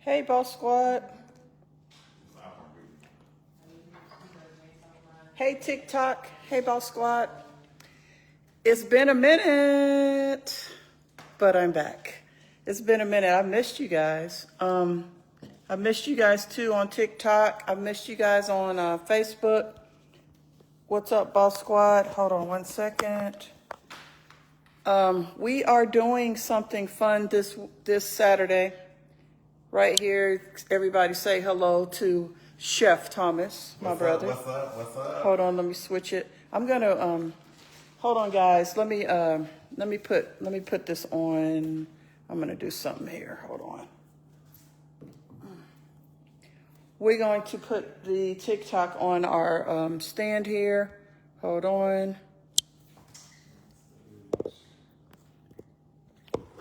Hey, Boss Squad. Hey, TikTok. Hey, Boss Squad. It's been a minute, but I'm back. It's been a minute. I missed you guys. I missed you guys too on TikTok. I missed you guys on Facebook. What's up, Boss Squad? Hold on one second. We are doing something fun this Saturday. Right here, everybody say hello to Chef Thomas, my brother. What's up? What's up? Hold on, let me switch it. I'm gonna hold on, guys. Let me put this on. I'm gonna do something here. Hold on. We're going to put the TikTok on our stand here. Hold on.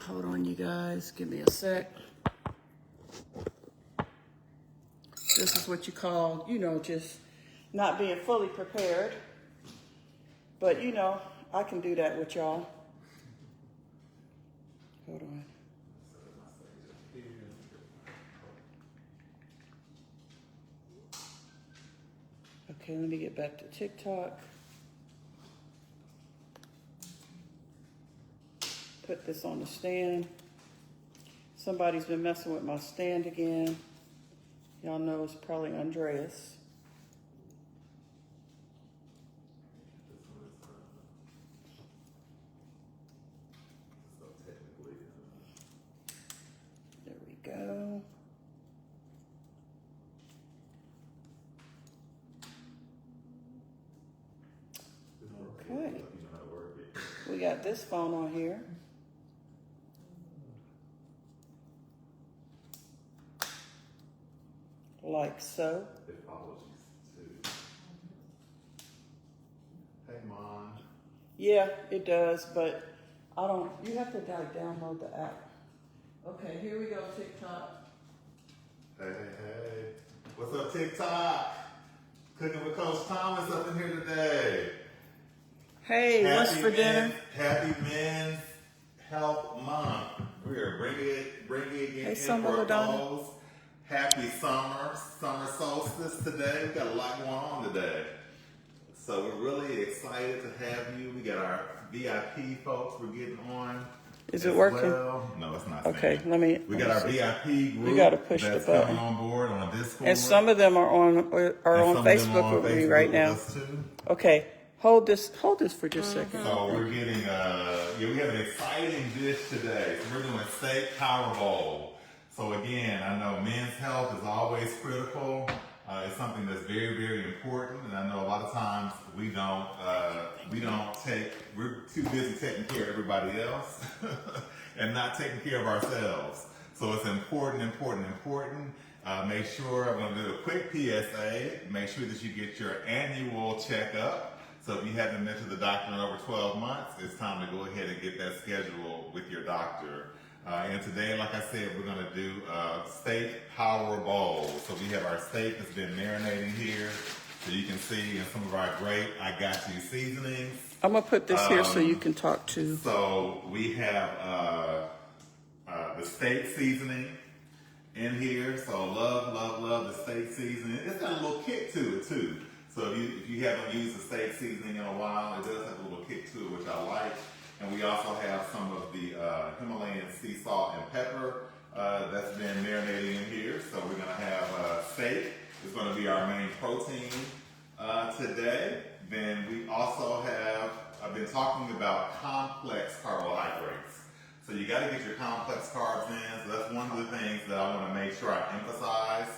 Hold on, you guys. Give me a sec. This is what you call, just not being fully prepared. But, I can do that with y'all. Hold on. Okay, let me get back to TikTok. Put this on the stand. Somebody's been messing with my stand again. Y'all know it's probably Andreas. There we go. Okay. We got this phone on here. Like so. Apologies too. Hey, Mom. Yeah, it does, but you have to download the app. Okay, here we go, TikTok. Hey. What's up, TikTok? Cooking with Coach Thomas up in here today. Hey, what's for dinner? Happy Men's Health Month. We are bringing it Hey, in Summer for Ladonna. those. Happy summer solstice today. We got a lot going on today. So we're really excited to have you. We got our VIP folks we're getting on. Is it working? Well. No, it's not. Okay, We got our VIP group. We gotta push the that's button. coming on board on Discord. And some of them are on Facebook with me right now. Us too. Okay, hold this for just a second. So we're getting, we have an exciting dish today. So we're doing steak power bowl. So again, I know men's health is always critical. It's something that's very, very important. And I know a lot of times we're too busy taking care of everybody else and not taking care of ourselves. So it's important. Make sure, I'm gonna do a quick PSA. Make sure that you get your annual checkup. So if you haven't been to the doctor in over 12 months, it's time to go ahead and get that scheduled with your doctor. And today, like I said, we're going to do steak power bowl. So we have our steak that's been marinating here. So you can see in some of our great Igotchu seasonings. I'm going to put this here so you can talk to. So we have the steak seasoning in here. So love the steak seasoning. It's got a little kick to it too. So if you haven't used the steak seasoning in a while, it does have a little kick to it, which I like. And we also have some of the Himalayan sea salt and pepper that's been marinating in here. So we're going to have steak. It's going to be our main protein today. Then we also have, I've been talking about complex carbohydrates. So you got to get your complex carbs in. So that's one of the things that I want to make sure I emphasize.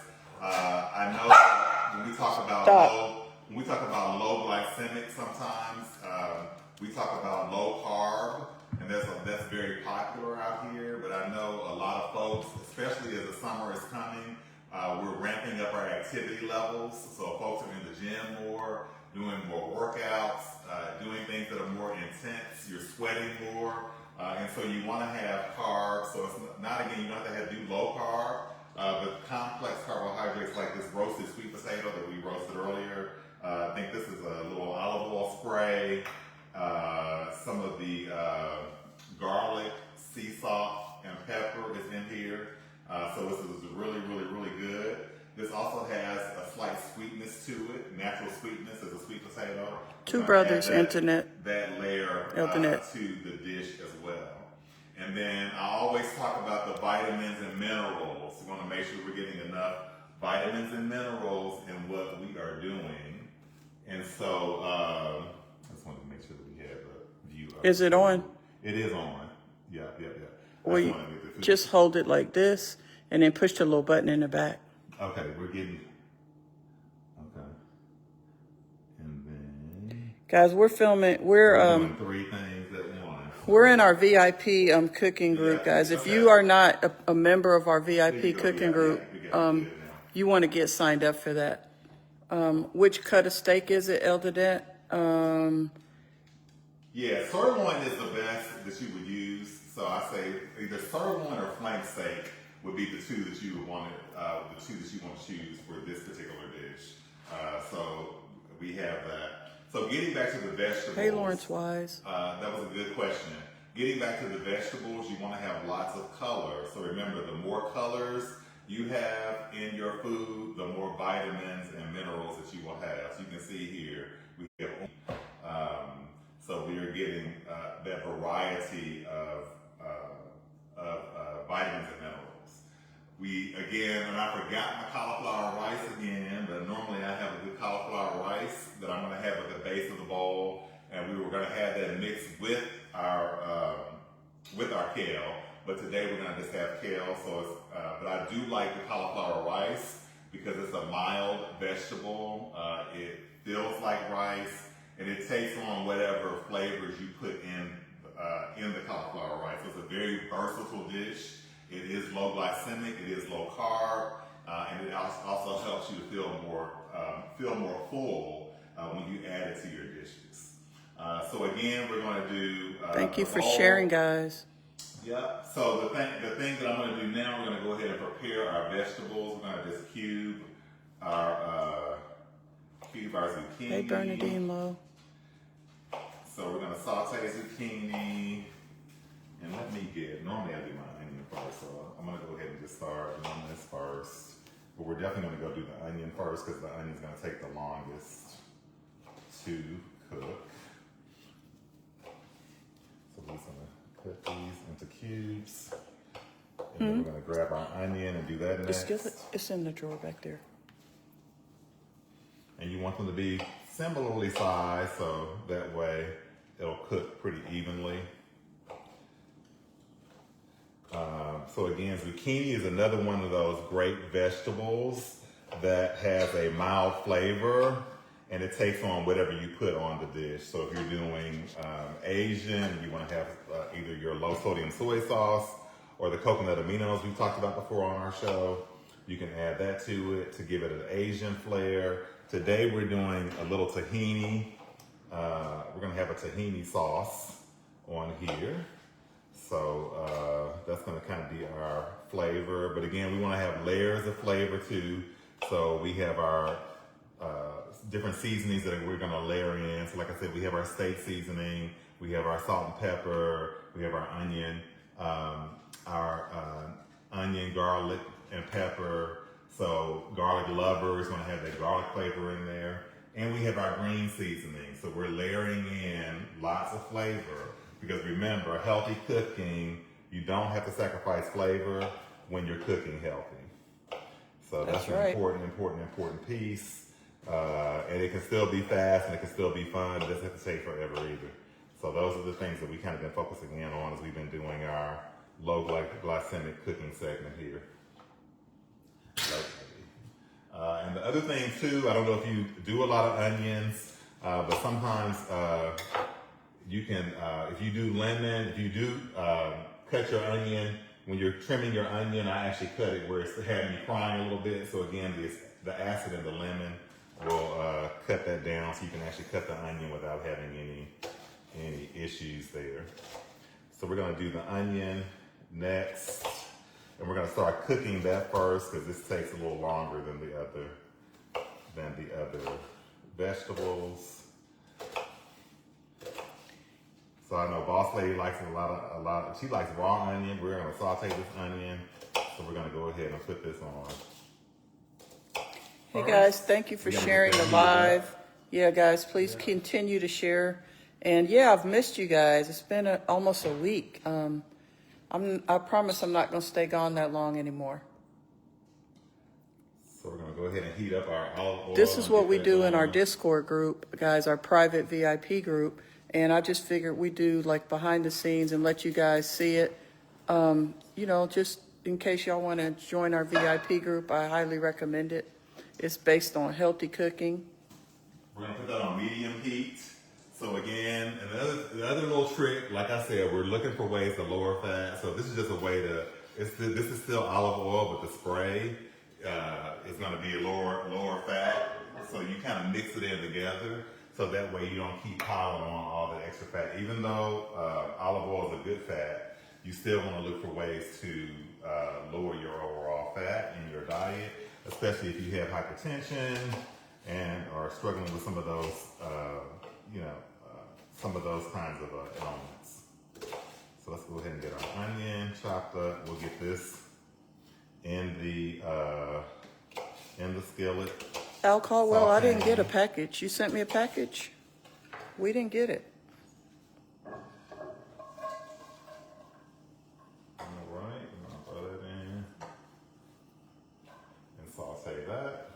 I know that when we talk about low glycemic sometimes, we talk about low carb, and that's very popular out here. But I know a lot of folks, especially as the summer is coming, we're ramping up our activity levels. So folks are in the gym more, doing more workouts, doing things that are more intense. You're sweating more, and so you want to have carbs. So it's not, again, you don't have to do low carb, but complex carbohydrates like this roasted sweet potato that we roasted earlier. I think this is a little olive oil spray. Some of the garlic, sea salt, and pepper is in here. So this is really, really, really good. This also has a slight sweetness to it, natural sweetness as a sweet potato. Two Brothers Internet. That layer Internet. to the dish as well. And then I always talk about the vitamins and minerals. We want to make sure we're getting enough vitamins and minerals in what we are doing. And so I just wanted to make sure that we had the view of Is it on? It is on. Yeah. Well, you just hold it like this and then push the little button in the back. Okay, we're getting. Okay. And then. Guys, we're filming. We're doing three things at once. We're in our VIP cooking group, guys. If you are not a member of our VIP cooking group, you want to get signed up for that. Which cut of steak is it, Eldadette? Yeah, sirloin is the best that you would use. So I say either sirloin or flank steak would be the two that you would want to, choose for this particular dish. So we have that. So getting back to the vegetables. Hey, Lawrence Wise. That was a good question. Getting back to the vegetables, you want to have lots of color. So remember, the more colors you have in your food, the more vitamins and minerals that you will have. So you can see here, we have, so we are getting that variety of vitamins and minerals. And I forgot my cauliflower rice again, but normally I have a good cauliflower rice that I'm going to have at the base of the bowl, and we were going to have that mixed with our kale. But today we're going to just have kale. But I do like the cauliflower rice because it's a mild vegetable. It feels like rice, and it takes on whatever flavors you put in the cauliflower rice. So it's a very versatile dish. It is low glycemic, it is low carb, and it also helps you to feel more full when you add it to your dishes. So again, we're going to do. Thank you for sharing, guys. Yep. So the thing that I'm going to do now, we're going to go ahead and prepare our vegetables. We're going to just cube our zucchini. Hey, Bernadine Lowe. So we're going to saute zucchini. And normally I do my onion first, so I'm going to go ahead and just start doing this first. But we're definitely going to go do the onion first because the onion's going to take the longest to cook. So we're just going to cut these into cubes. And then we're going to grab our onion and do that next. It's in the drawer back there. And you want them to be similarly sized so that way it'll cook pretty evenly. So again, zucchini is another one of those great vegetables that has a mild flavor, and it takes on whatever you put on the dish. So if you're doing Asian, you want to have either your low sodium soy sauce or the coconut aminos we talked about before on our show. You can add that to it to give it an Asian flair. Today we're doing a little tahini. We're going to have a tahini sauce on here. So that's going to kind of be our flavor. But again, we want to have layers of flavor too. So we have our different seasonings that we're going to layer in. So like I said, we have our steak seasoning, we have our salt and pepper, we have our onion, garlic, and pepper. So garlic lovers want to have that garlic flavor in there. And we have our green seasoning. So we're layering in lots of flavor. Because remember, healthy cooking, you don't have to sacrifice flavor when you're cooking healthy. So that's an important piece. And it can still be fast and it can still be fun. It doesn't have to take forever either. So those are the things that we kind of been focusing in on as we've been doing our low glycemic cooking segment here. And the other thing too, I don't know if you do a lot of onions, but sometimes you can, if you do cut your onion, when you're trimming your onion, I actually cut it where it's having me crying a little bit. So again, the acid in the lemon will cut that down so you can actually cut the onion without having any issues there. So we're gonna do the onion next, and we're gonna start cooking that first because this takes a little longer than the other vegetables. So I know Boss Lady likes a lot. She likes raw onion. We're gonna saute this onion So we're gonna go ahead and put this on. Hey All guys, right. thank you for We're gonna sharing get the that heated up. live. Yeah, guys, please continue to share. And yeah, I've missed you guys. It's been almost a week. I promise I'm not going to stay gone that long anymore. So we're gonna go ahead and heat up our olive oil. This is and what get we that do in our going. Discord group, guys, our private VIP group. And I just figured we do like behind the scenes and let you guys see it. You know, just in case y'all want to join our VIP group, I highly recommend it. It's based on healthy cooking. We're gonna put that on medium heat. So again, the other little trick, like I said, we're looking for ways to lower fat. So this is just a way to. This is still olive oil, but the spray is going to be a lower fat. So you kind of mix it in together, so that way you don't keep piling on all the extra fat. Even though olive oil is a good fat, you still want to look for ways to lower your overall fat in your diet, especially if you have hypertension and are struggling with some of those, some of those kinds of ailments. So let's go ahead and get our onion chopped up. We'll get this in the skillet. Alcohol, well, I didn't Sauteing. get a package. You sent me a package? We didn't get it. All right, I'm gonna throw that in and saute that.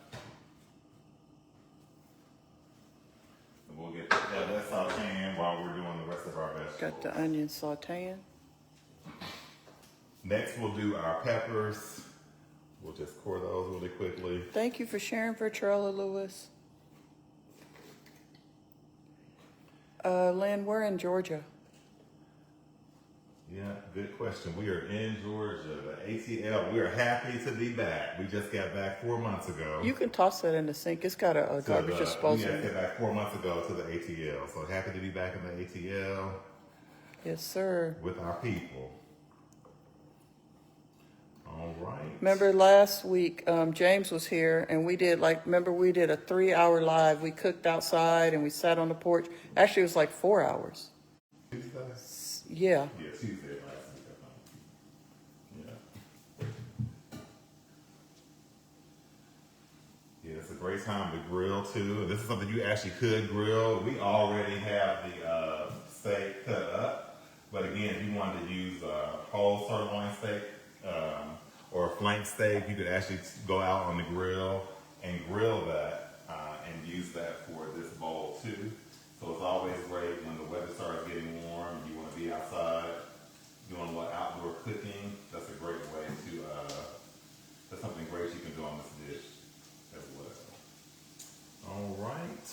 And we'll get that sauteing while we're doing the rest of our vegetables. Got the onion sauteing. Next, we'll do our peppers. We'll just core those really quickly. Thank you for sharing, Virtrella Lewis. Lynn, we're in Georgia. Yeah, good question. We are in Georgia, the ATL. We are happy to be back. We just got back 4 months ago. You can toss that in the sink. It's got a garbage disposal. We got back 4 months ago to the ATL. So happy to be back in the ATL Yes, sir. with our people. All right. Remember last week, James was here and we did we did a 3-hour live. We cooked outside and we sat on the porch. Actually, it was like 4 hours. Tuesday? Yeah. Yeah, Tuesday last week, I think. Yeah. Yeah, it's a great time to grill too. This is something you actually could grill. We already have the steak cut up, but again, if you wanted to use whole sirloin steak or a flank steak, you could actually go out on the grill and grill that and use that for this bowl too. So it's always great when the weather starts getting warm, you want to be outside doing a little outdoor cooking. That's a great way to, that's something great you can do on this dish as well. All right.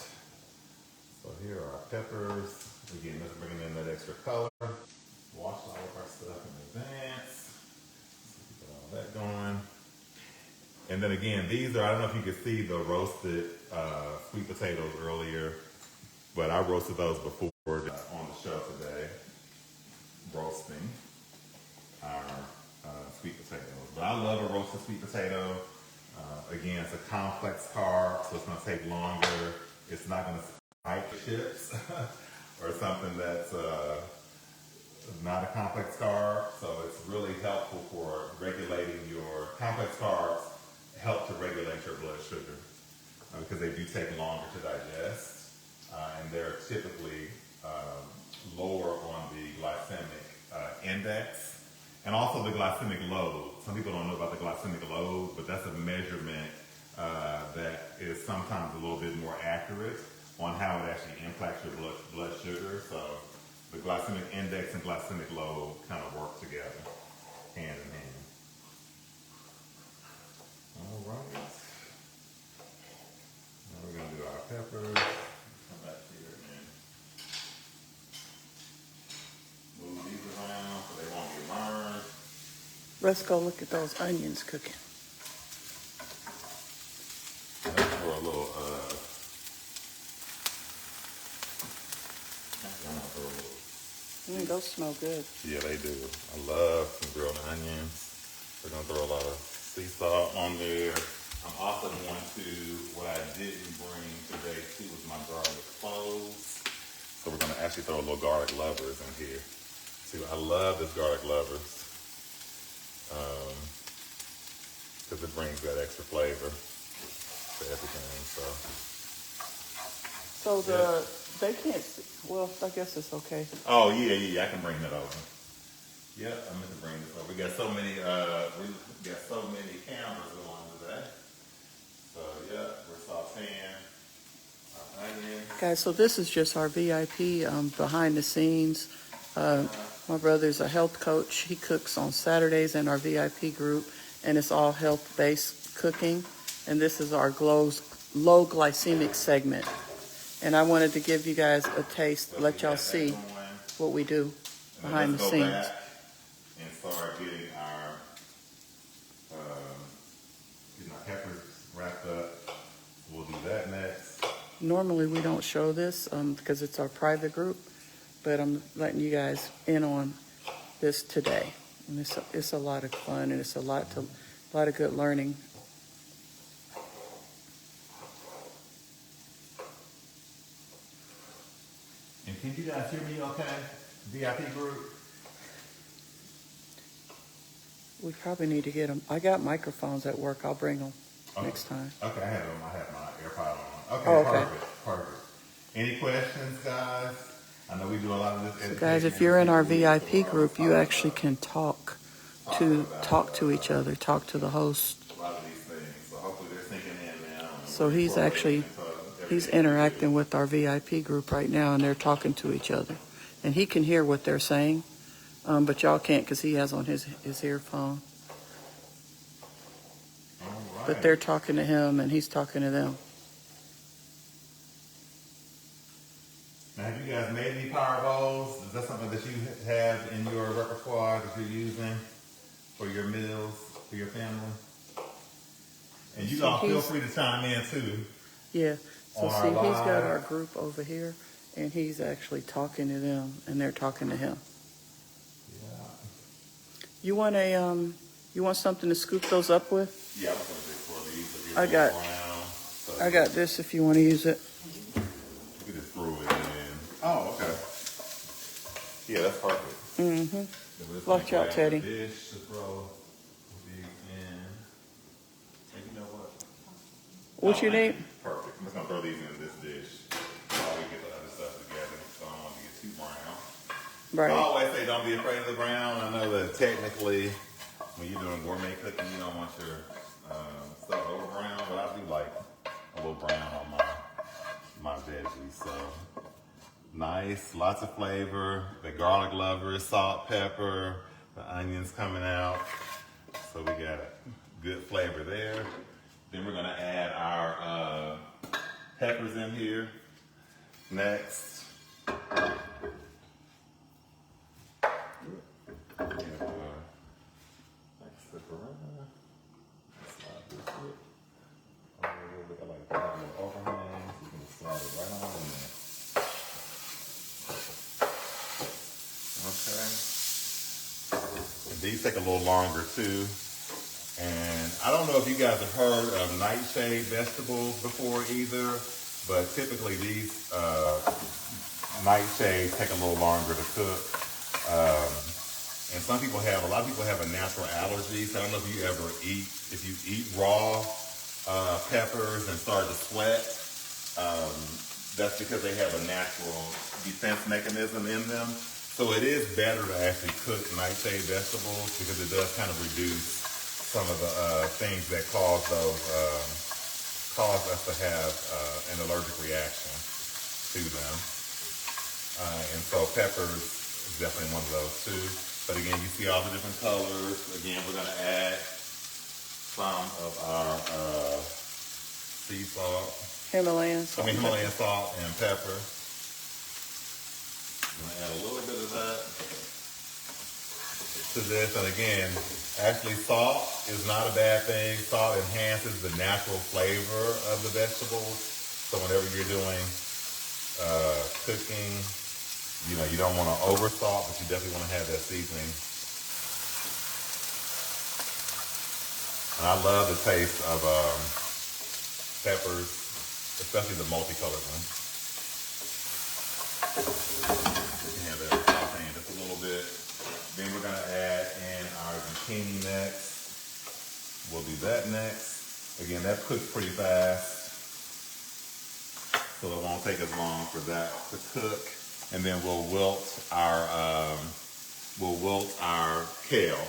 So here are our peppers. Again, let's bring in that extra color. Wash all of our stuff in advance. So get all that going. And then again, these are, I don't know if you could see the roasted sweet potatoes earlier, but I roasted those before on the show today, roasting our sweet potatoes. But I love a roasted sweet potato. Again, it's a complex carb, so it's going to take longer. It's not going to spike chips or something that's not a complex carb. So it's really helpful for regulating your complex carbs. Help to regulate your blood sugar because they do take longer to digest. And they're typically lower on the glycemic index and also the glycemic load. Some people don't know about the glycemic load, but that's a measurement that is sometimes a little bit more accurate on how it actually impacts your blood sugar. So the glycemic index and glycemic load kind of work together, hand in hand. All right. Now we're going to do our peppers. Come back here and move these around so they won't get burned. Let's go look at those onions cooking. That's for a little, Those smell good. yeah, they do. I love some grilled onions. We're going to throw a lot of sea salt on there. I'm also going to, what I didn't bring today too was my garlic cloves. So we're going to actually throw a little garlic lovers in here too. I love this garlic lovers. because it brings that extra flavor to everything. So they can't see. Well, I guess it's okay. Oh yeah, I can bring that over. Yep, I'm going to bring this over. We got so many cameras going today. So yeah, we're sauteing our onions. Guys, so this is just our VIP behind the scenes. My brother's a health coach. He cooks on Saturdays in our VIP group, and it's all health-based cooking. And this is our low glycemic segment. And I wanted to give you guys a taste, let y'all see what we do behind the scenes. Back and start getting our peppers wrapped up. We'll do that next. Normally we don't show this because it's our private group, but I'm letting you guys in on this today. And it's a lot of fun, and it's a lot of good learning. And can you guys hear me okay? VIP group? We probably need to get them. I got microphones at work. I'll bring them next time. Okay, I have my AirPod on. Okay, Oh, okay. Perfect. Any questions, guys? I know we do a lot of this. So guys, if you're in our VIP group, you actually can talk to each other, talk to the host. A lot of these things, so hopefully they're sinking in now. So he's interacting with our VIP group right now, and they're talking to each other. And he can hear what they're saying, but y'all can't because he has on his earphone. All right. But they're talking to him, and he's talking to them. Now, have you guys made any power bowls? Is that something that you have in your repertoire that you're using for your meals, for your family? And you all feel free to chime in too. Yeah. So see, he's got our group over here, and he's actually talking to them, and they're talking to him. Yeah. You want something to scoop those up with? Yeah, I was going to say for these. I got this if you want to use it. You can just throw it in. Oh, okay. Yeah, that's perfect. Mm-hmm. Watch out, Teddy. Dish to throw these in. And you know what? What you need? Perfect. I'm just gonna throw these in this dish while we get the other stuff together. So I don't want to get too brown. Right. I always say don't be afraid of the brown. I know that technically when you're doing gourmet cooking, you don't want your stuff over brown, but I do like a little brown on my veggies. So nice, lots of flavor. The garlic lovers, salt, pepper, the onions coming out. So we got good flavor there. Then we're gonna add our peppers in here next. These take a little longer too. And I don't know if you guys have heard of nightshade vegetables before either, but typically these nightshades take a little longer to cook. And a lot of people have a natural allergy. So I don't know if you eat raw peppers and start to sweat, that's because they have a natural defense mechanism in them. So it is better to actually cook nightshade vegetables because it does kind of reduce some of the things that cause us to have an allergic reaction to them. And so peppers is definitely one of those too. But again, you see all the different colors. Again, we're gonna add some of our sea salt. Himalayan salt. Himalayan salt and pepper. I'm gonna add a little bit of that to this. And again, actually salt is not a bad thing. Salt enhances the natural flavor of the vegetables. So whenever you're doing cooking, you don't want to over salt, but you definitely want to have that seasoning. And I love the taste of peppers, especially the multicolored ones. You can have that sauteing just a little bit. Then we're gonna add in our zucchini next. We'll do that next. Again, that cooks pretty fast, so it won't take as long for that to cook. And then we'll wilt our kale.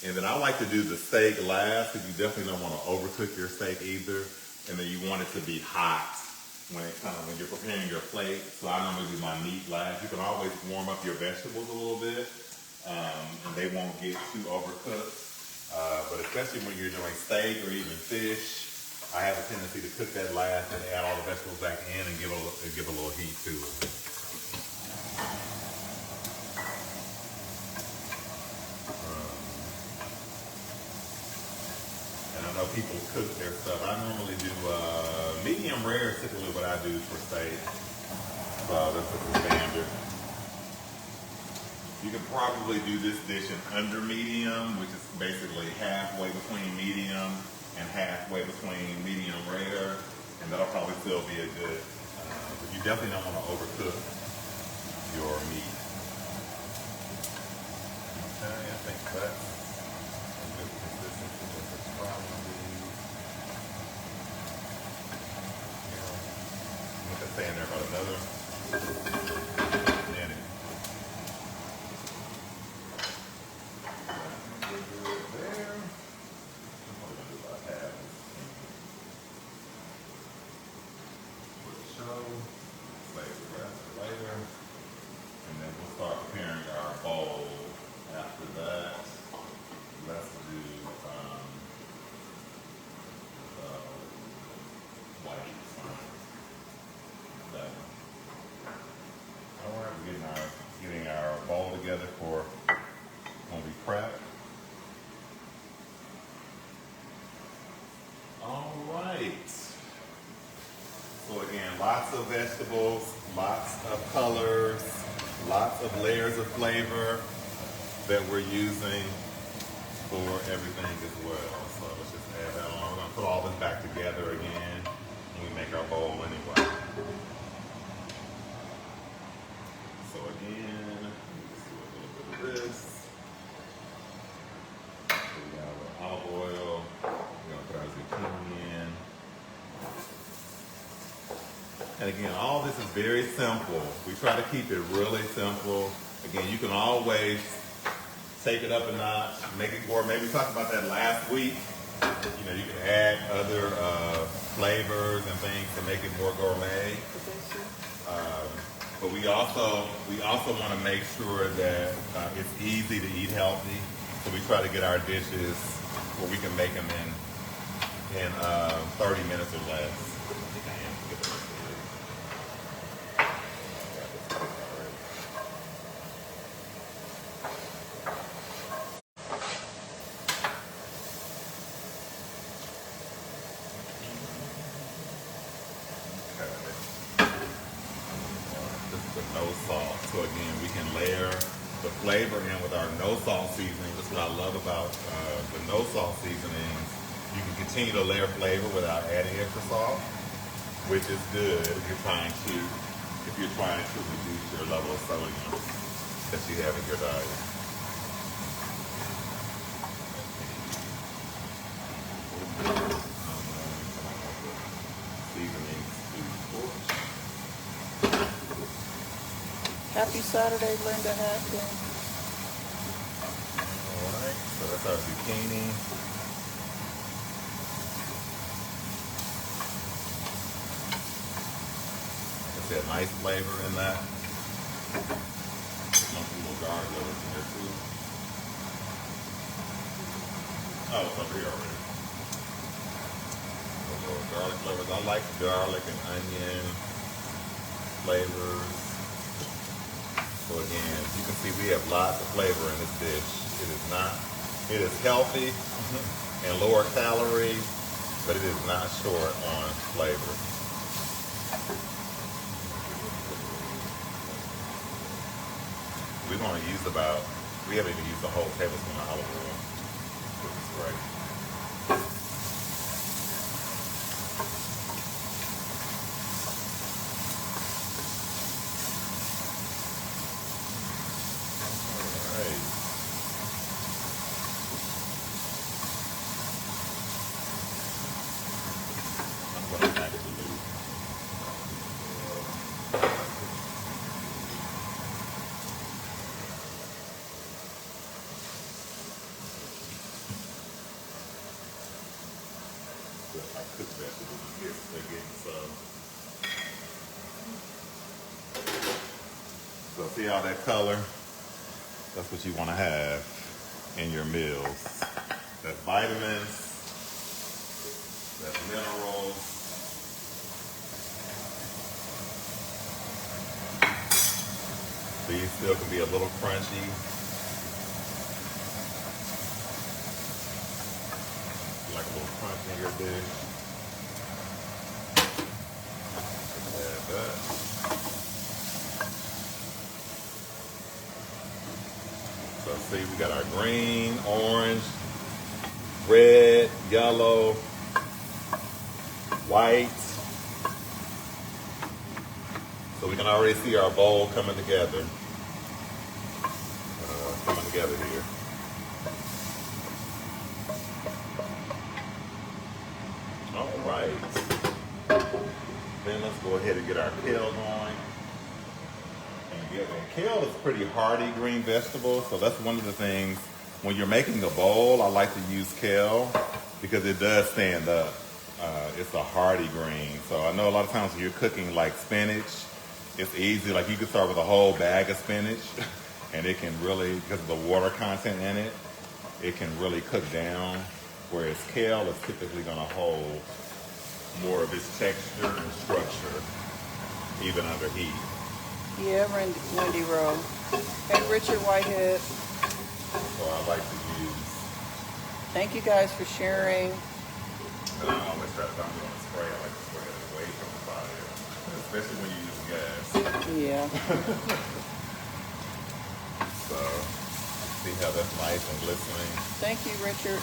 And then I like to do the steak last, because you definitely don't want to overcook your steak either. And then you want it to be hot when you're preparing your plate. So I normally do my meat last. You can always warm up your vegetables a little bit, and they won't get too overcooked. But especially when you're doing steak or even fish, I have a tendency to cook that last and add all the vegetables back in and give a little heat to it. And I know people cook their stuff. I normally do medium rare is typically what I do for steak. So that's the standard. You can probably do this dish in under medium, which is basically halfway between medium and halfway between medium rare, and that'll probably still be a good, but you definitely don't want to overcook your meat. Okay, I think that's a good consistency. That's probably, what they're saying there about another minute. Getting our bowl together for when we prep. All right. So again, lots of vegetables, lots of colors, lots of layers of flavor that we're using for everything as well. So let's just add that on. We're gonna put all this back together again when we make our bowl anyway. So again, let's do a little bit of this. So we got a little olive oil. We're gonna put our zucchini in. And again, all this is very simple. We try to keep it really simple. Again, you can always take it up a notch, make it gourmet. We talked about that last week. You know, you can add other flavors and things to make it more gourmet. But we also want to make sure that it's easy to eat healthy. So we try to get our dishes where we can make them in 30 minutes or less. No salt. So again, we can layer the flavor in with our no salt seasoning. That's what I love about the no salt seasonings. You can continue to layer flavor without adding extra salt, which is good if you're trying to reduce your level of sodium that you have in your diet. Happy Saturday, Linda Hackton. All right, so that's our zucchini. Like I said, nice flavor in that. There's some little garlic livers in there too. Oh, it's over here already. A little garlic flavors. I like garlic and onion flavors. So again, you can see we have lots of flavor in this dish. It is healthy and lower calorie, but it is not short on flavor. We're going to use we haven't even used a whole tablespoon of olive oil, which is great. our cooked vegetables in here, so they're getting so see all that color? That's what you want to have in your meals. That's vitamins, that's minerals. These still can be a little crunchy. Like a little crunch in your dish. Add that. So see, we got our green, orange, red, yellow, white. So we can already see our bowl coming together. Here. All right. Then let's go ahead and get our kale going. And kale is a pretty hardy green vegetable, so that's one of the things when you're making a bowl. I like to use kale because it does stand up. It's a hardy green, so I know a lot of times when you're cooking like spinach, it's easy. Like you can start with a whole bag of spinach. And it can really, because of the water content in it, it can really cook down. Whereas kale is typically going to hold more of its texture and structure, even under heat. Yeah, Wendy Rowe. Hey, Richard Whitehead. So I like to use. Thank you guys for sharing. And I always try to, if I'm going to spray, I like to spray it away from the fire, especially when you use gas. Yeah. So, see how that's nice and glistening. Thank you, Richard.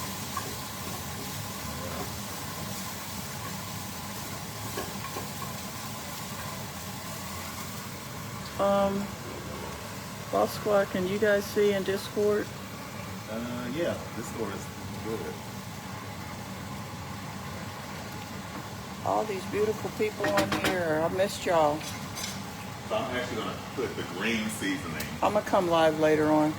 Boss Squad, can you guys see in Discord? Yeah, Discord is good. All these beautiful people on here. I missed y'all. So I'm actually going to put the green seasoning. I'm going to come live later on.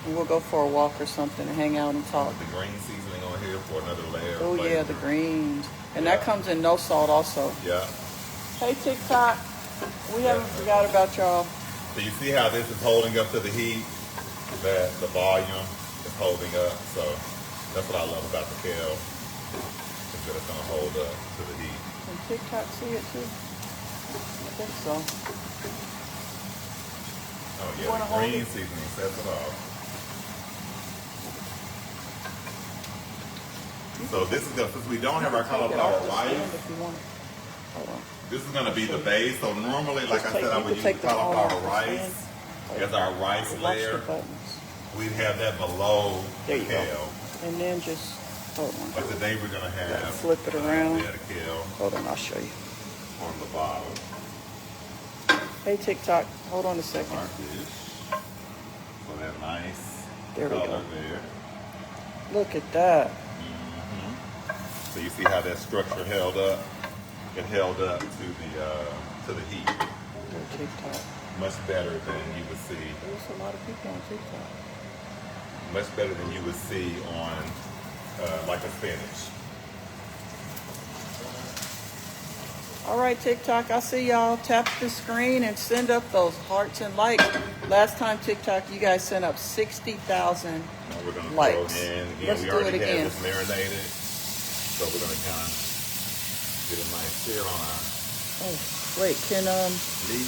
And we'll go for a walk or something and hang out and talk. Put the green seasoning on here for another layer. Oh, yeah, the greens. And that comes in no salt also. Yeah. Hey, TikTok. We haven't forgot about y'all. So you see how this is holding up to the heat? That the volume is holding up. So that's what I love about the kale. Is that it's going to hold up to the heat. Can TikTok see it too? I think so. Oh yeah, the green seasoning sets it off. So this is gonna, since we don't have our cauliflower rice, this is gonna be the base. So normally, like I said, I would use cauliflower rice as our rice layer. We'd have that below the kale. And then just, hold on. But today we're gonna have flip it around. The kale. Hold on, I'll show you. On the bottom. Hey TikTok, hold on a second. Our dish. So that nice there we color go. there. Look at that. Mm-hmm. So you see how that structure held up? It held up to the heat. TikTok. Much better than you would see. There's a lot of people on TikTok. Much better than you would see on like a spinach. All right, TikTok, I see y'all. Tap the screen and send up those hearts and likes. Last time TikTok, you guys sent up 60,000 we're gonna likes. Throw in. Again, Let's we do already it again. have this marinated, so we're gonna kind of get a nice sear on our Oh, wait, can meat.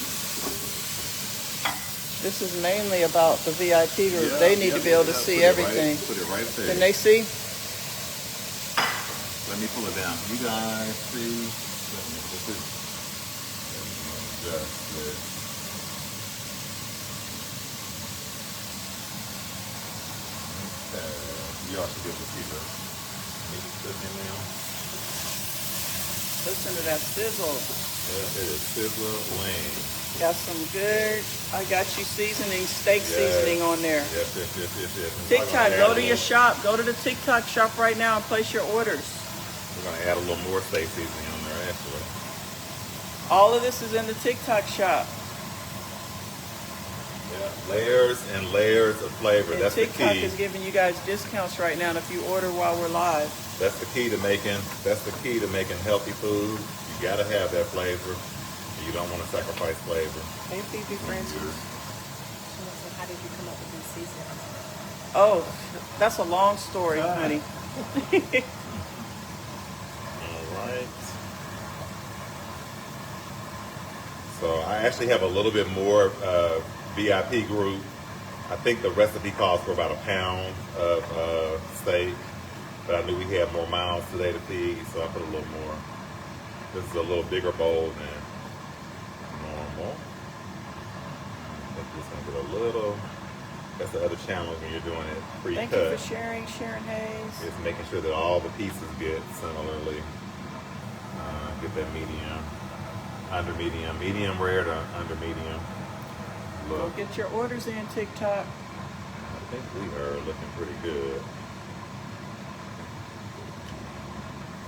This is mainly about the VIP group. They need to be able to see everything. Put it right there. Can they see? Let me pull it down. You guys see? This is just this. Okay. You all should be able to see the meat cooking now. Listen to that sizzle. Yeah, it is sizzling. Got some good, I got you steak seasoning on there. Yes. TikTok, go to your shop. Go to the TikTok shop right now and place your orders. We're going to add a little more steak seasoning on there, actually. All of this is in the TikTok shop. Yeah, layers and layers of flavor. And That's the TikTok key. is giving you guys discounts right now if you order while we're live. That's the key to making. That's the key to making healthy food. You gotta have that flavor. You don't want to sacrifice flavor. Hey, Phoebe Francis. So how did you come up with these seasonings? Oh, that's a long story, honey. All right. So I actually have a little bit more VIP group. I think the recipe calls for about a pound of steak, but I knew we had more mouths today to feed, so I put a little more. This is a little bigger bowl than normal. I think it's gonna get a little. That's the other challenge when you're doing it pre-cut. Thank you for sharing, Sharon Hayes. Is making sure that all the pieces get similarly. Get that medium, under medium rare to under medium. Go Look, get your orders in, TikTok. I think we are looking pretty good.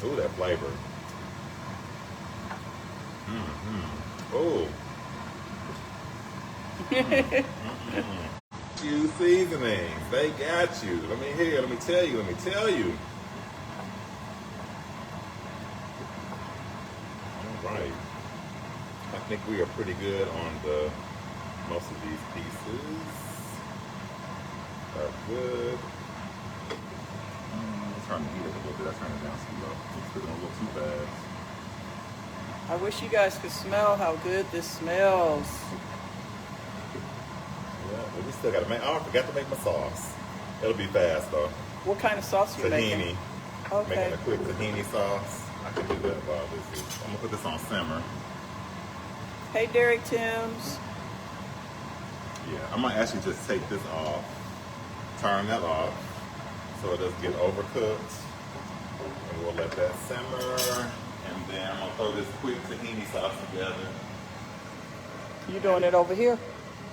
Ooh, that flavor. Oh. You seasonings, they got you. Let me tell you. All right. I think we are pretty good on most of these pieces. Are good. I'm trying to heat it a little bit. I turned it down too low. It's cooking a little too fast. I wish you guys could smell how good this smells. Yeah, but we still got to make. Oh, I forgot to make my sauce. It'll be fast though. What kind of sauce are you making? Tahini. Okay. Making a quick tahini sauce. I can do that while this is. I'm gonna put this on simmer. Hey, Derek Timms. Yeah, I'm gonna actually just take this off, turn that off, so it doesn't get overcooked, and we'll let that simmer. And then I'm gonna throw this quick tahini sauce together. You doing it over here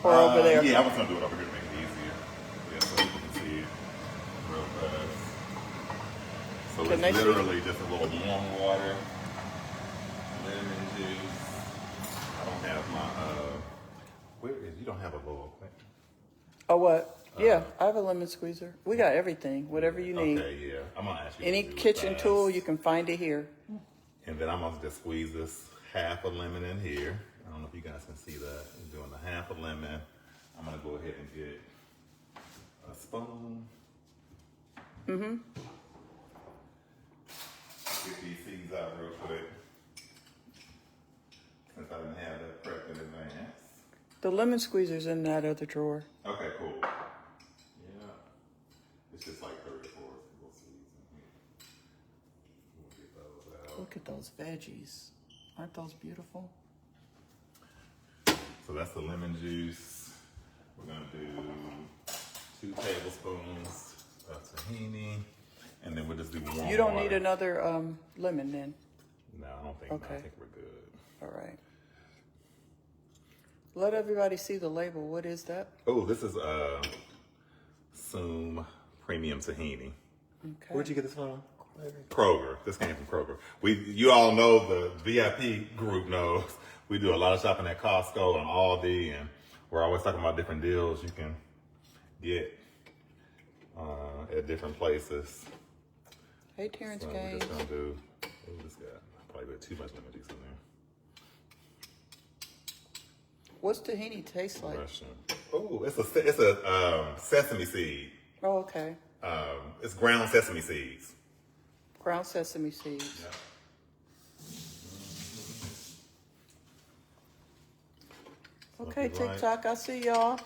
or over there? Yeah, I was gonna do it over here to make it easier. Yeah, so you can see it real fast. So Can they it's see? literally just a little warm water, lemon juice. I don't have my where is you don't have a little thing? Oh, what? Yeah, I have a lemon squeezer. We got everything, whatever you need. Okay, yeah. I'm gonna ask you. Any to do it kitchen fast. tool, you can find it here. And then I'm gonna just squeeze this half a lemon in here. I don't know if you guys can see that. I'm doing the half a lemon. I'm gonna go ahead and get a spoon. Get these seeds out real quick. Since I didn't have that prepped in advance. The lemon squeezer's in that other drawer. Okay, cool. Yeah. It's just like 3 or 4 little seeds in here. We'll get those out. Look at those veggies. Aren't those beautiful? So that's the lemon juice. We're gonna do 2 tablespoons of tahini, and then we'll just do warm You don't water. need another lemon then. No, I don't think. No, I Okay. think we're good. All right. Let everybody see the label. What is that? Oh, this is Soom Premium Tahini. Okay. Where'd you get this from? Kroger. This came from Kroger. You all know, the VIP group knows we do a lot of shopping at Costco and Aldi, and we're always talking about different deals you can get at different places. Hey, Terrence So we're Gaines. just gonna do. Oh, this got probably got too much lemon juice in there. What's tahini taste like? Russian. Oh, it's a sesame seed. Oh, okay. It's ground sesame seeds. Ground sesame seeds. Yeah. Okay, Something like- TikTok, I see y'all.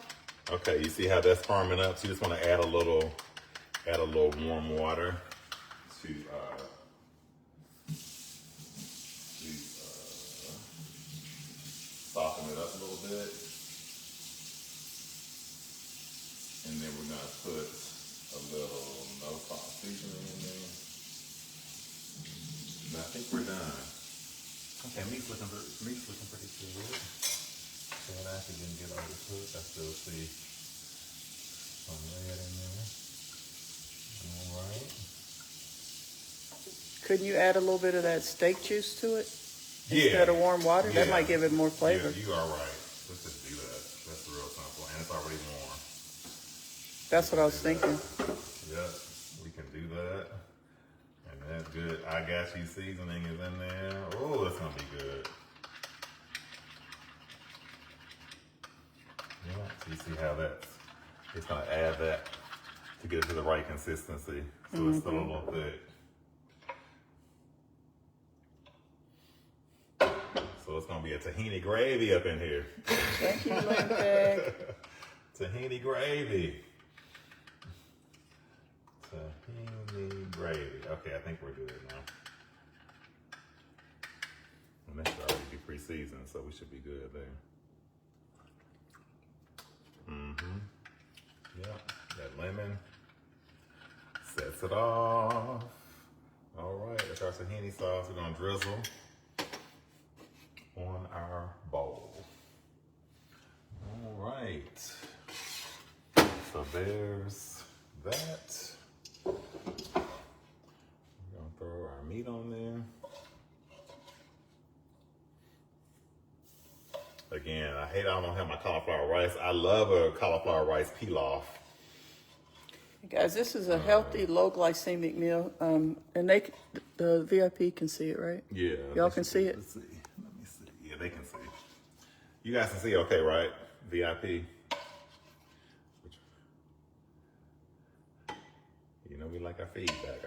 Okay, you see how that's firming up? So you just want to add a little warm water to soften it up a little bit. And then we're gonna put a little no salt seasoning in there. And I think we're done. Okay, meat's looking pretty good. And I actually didn't get overcooked. I still see some red in there. All right. Couldn't you add a little bit of that steak juice to it Yeah. instead of warm water? That Yeah. might give it more flavor. Yeah, you are right. Let's just do that. That's real simple. And it's already That's what I was thinking. Yep, we can do that. And that's good. Igotchu seasoning is in there. Oh, that's gonna be good. Yeah, so you see how it's gonna add that to get it to the right consistency. So it's still a little thick. So it's gonna be a tahini gravy up in here. Thank you, Lynn. Tahini gravy. Tahini gravy. Okay, I think we're good now. And this should already be pre-seasoned, so we should be good there. Yep, that lemon sets it off. All right, that's our tahini sauce. We're gonna drizzle on our bowl. All right. So there's that. We're gonna throw our meat on there. Again, I don't have my cauliflower rice. I love a cauliflower rice pilaf. Guys, this is a healthy, low glycemic meal, and the VIP can see it, right? Yeah. Y'all can see it? Let's see. Let me see. Yeah, they can see. You guys can see okay, right? VIP. You know, we like our feedback.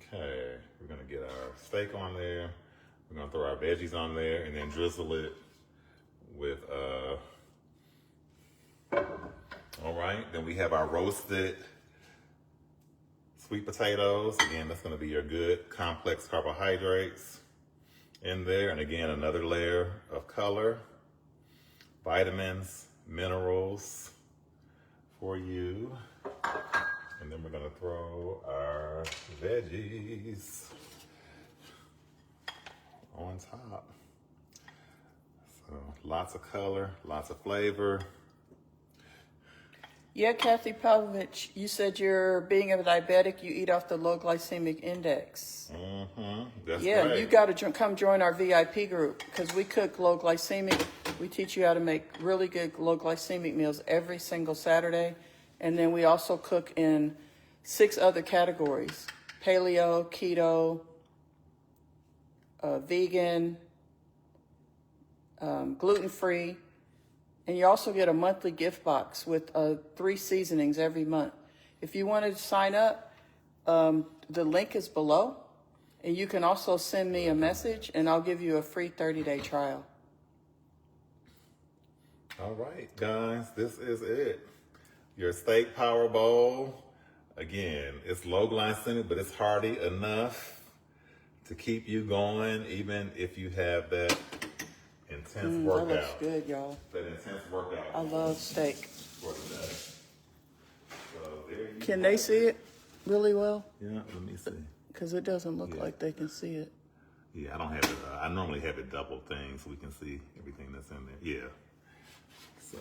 Okay, we're gonna get our steak on there. We're gonna throw our veggies on there and then drizzle it with, all right, then we have our roasted sweet potatoes. Again, that's gonna be your good complex carbohydrates in there. And again, another layer of color, vitamins, minerals for you. And then we're gonna throw our veggies on top. So lots of color, lots of flavor. Yeah, Kathy Pavlovich, you said you're being a diabetic, you eat off the low glycemic index. That's Yeah, right. you got to come join our VIP group because we cook low glycemic. We teach you how to make really good low glycemic meals every single Saturday. And then we also cook in 6 other categories: paleo, keto, vegan, gluten-free. And you also get a monthly gift box with 3 seasonings every month. If you want to sign up, the link is below. And you can also send me a message and I'll give you a free 30-day trial. All right, guys, this is it. Your steak power bowl. Again, it's low glycemic, but it's hearty enough to keep you going, even if you have that intense workout. That looks good, y'all. That intense workout. I love steak. For the day. So there you Can go. they see it really well? Yeah, let me see. Because it doesn't look like they can see it. Yeah, I don't have it. I normally have it double thing so we can see everything that's in there. Yeah. So.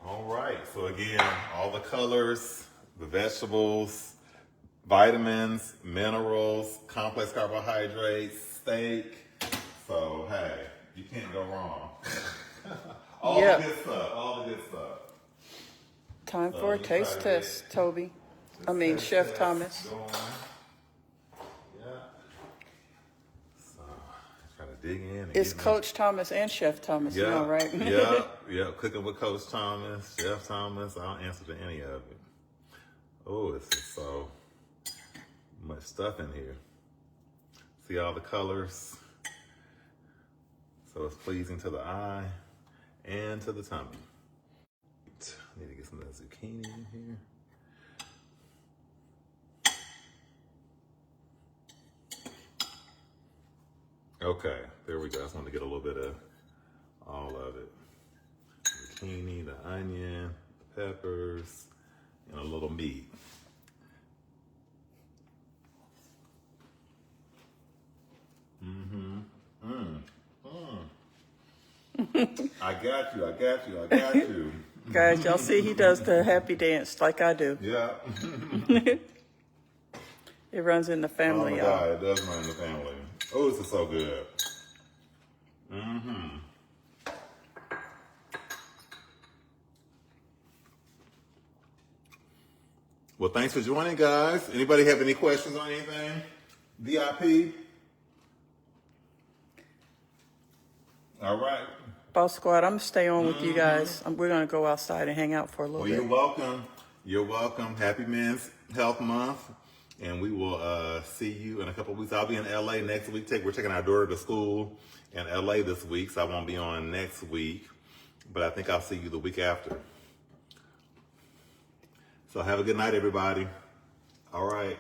All right. So again, all the colors, the vegetables, vitamins, minerals, complex carbohydrates, steak. So hey, you can't go wrong. All Yep. the good stuff. All the good stuff. Time So for a you taste try test, Toby. I mean, Chef Thomas. Going. Yeah. So try to dig in. And It's get Coach Thomas and Chef Thomas, you know, right? yeah. Cooking with Coach Thomas, Chef Thomas. I'll answer to any of it. Oh, it's just so much stuff in here. See all the colors. So it's pleasing to the eye and to the tummy. Need to get some of that zucchini in here. Okay, there we go. I just wanted to get a little bit of all of it. Zucchini, the onion, the peppers, and a little meat. I got you. Guys, y'all see he does the happy dance like I do. Yeah. It runs in the family, Oh my y'all. God, it does run in the family. Oh, this is so good. Well, thanks for joining, guys. Anybody have any questions on anything? VIP? All right. Boss Squad, I'm going to stay on with you guys. We're going to go outside and hang out for a little Well, bit. you're welcome. You're welcome. Happy Men's Health Month. And we will see you in a couple of weeks. I'll be in LA next week. We're taking our daughter to school in LA this week, so I won't be on next week. But I think I'll see you the week after. So have a good night, everybody. All right.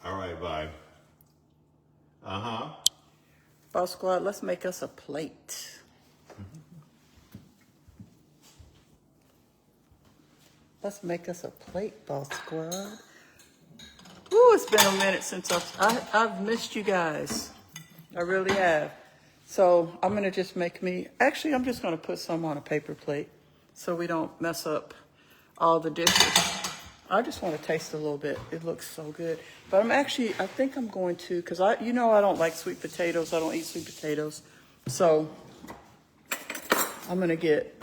All right, bye. Uh-huh. Boss Squad, let's make us a plate. Let's make us a plate, Boss Squad. Ooh, it's been a minute since I've missed you guys. I really have. So I'm going to just make me, actually, I'm just going to put some on a paper plate so we don't mess up all the dishes. I just want to taste a little bit. It looks so good. But I think I'm going to, because I don't like sweet potatoes. I don't eat sweet potatoes. So I'm going to get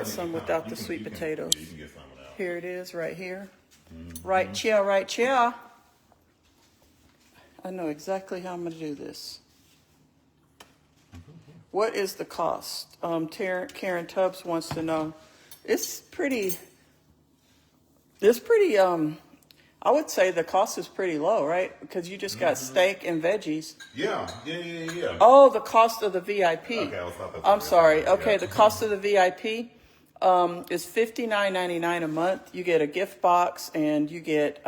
some without the sweet potatoes. You can get some without. Here it is, right here. Right chair, right chair. I know exactly how I'm going to do this. What is the cost? Karen Tubbs wants to know. It's pretty, I would say the cost is pretty low, right? Because you just got steak and veggies. Yeah. Oh, the cost of the VIP. Okay, I was about to I'm sorry. yeah. Okay, the cost of the VIP is $59.99 a month. You get a gift box and you get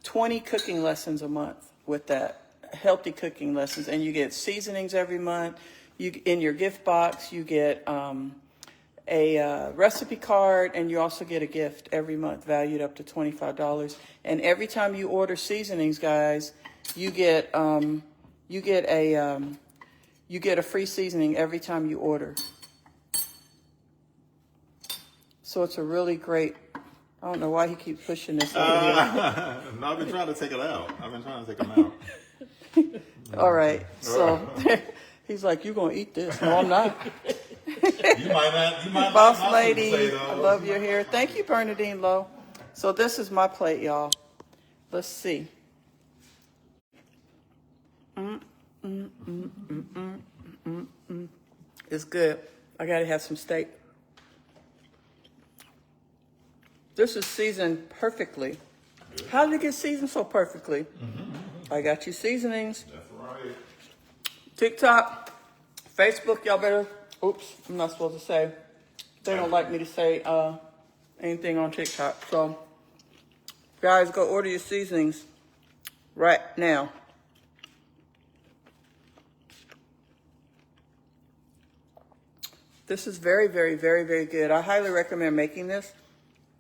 20 cooking lessons a month with that, healthy cooking lessons, and you get seasonings every month. In your gift box, you get a recipe card, and you also get a gift every month valued up to $25. And every time you order seasonings, guys, you get a free seasoning every time you order. So it's a really great. I don't know why he keeps pushing this over here. No, I've been trying to take it out. Out. All right, so he's like, "You gonna eat this?" No, I'm not. You might not. Boss lady, I love your hair. Thank you, Bernadine Lowe. So this is my plate, y'all. Let's see. It's good. I gotta have some steak. This is seasoned perfectly. How did it get seasoned so perfectly? I got you seasonings. That's right. TikTok, Facebook, y'all better. Oops, I'm not supposed to say. They don't like me to say anything on TikTok. So, guys, go order your seasonings right now. This is very, very, very, very good. I highly recommend making this.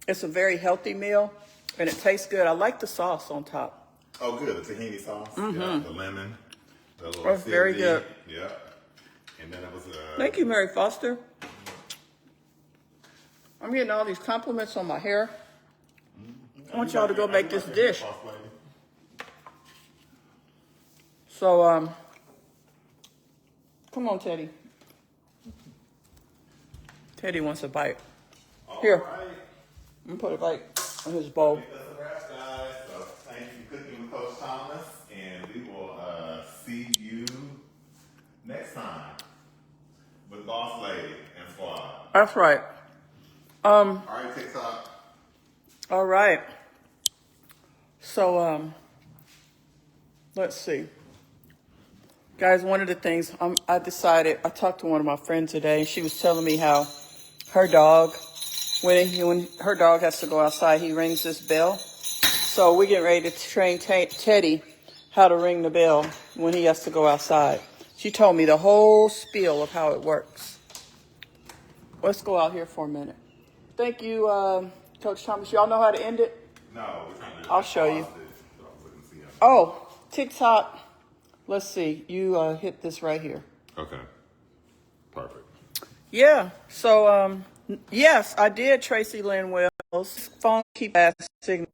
It's a very healthy meal, and it tastes good. I like the sauce on top. Oh, good. The tahini sauce. Yeah, the lemon. The little That's very good. Yeah. And then it was Thank you, Mary Foster. I'm getting all these compliments on my hair. I want y'all to go make this dish. So, come on, Teddy. Teddy wants a bite. Here. Right. I'm gonna put a bite on his bowl. That's a wrap, guys. So thank you for cooking with Coach Thomas, and we will see you next time with Boss Lady and Squad. That's right. All right, TikTok. All right. So, let's see. Guys, one of the things I talked to one of my friends today, and she was telling me how her dog, when her dog has to go outside, he rings this bell. So we're getting ready to train Teddy how to ring the bell when he has to go outside. She told me the whole spiel of how it works. Let's go out here for a minute. Thank you, Coach Thomas. Y'all know how to end it? No, we're trying to. I'll show you. Oh, TikTok. Let's see. You hit this right here. Okay. Perfect. Yeah. So, yes, I did, Tracy Lynn Wells. Phone keep bad signal.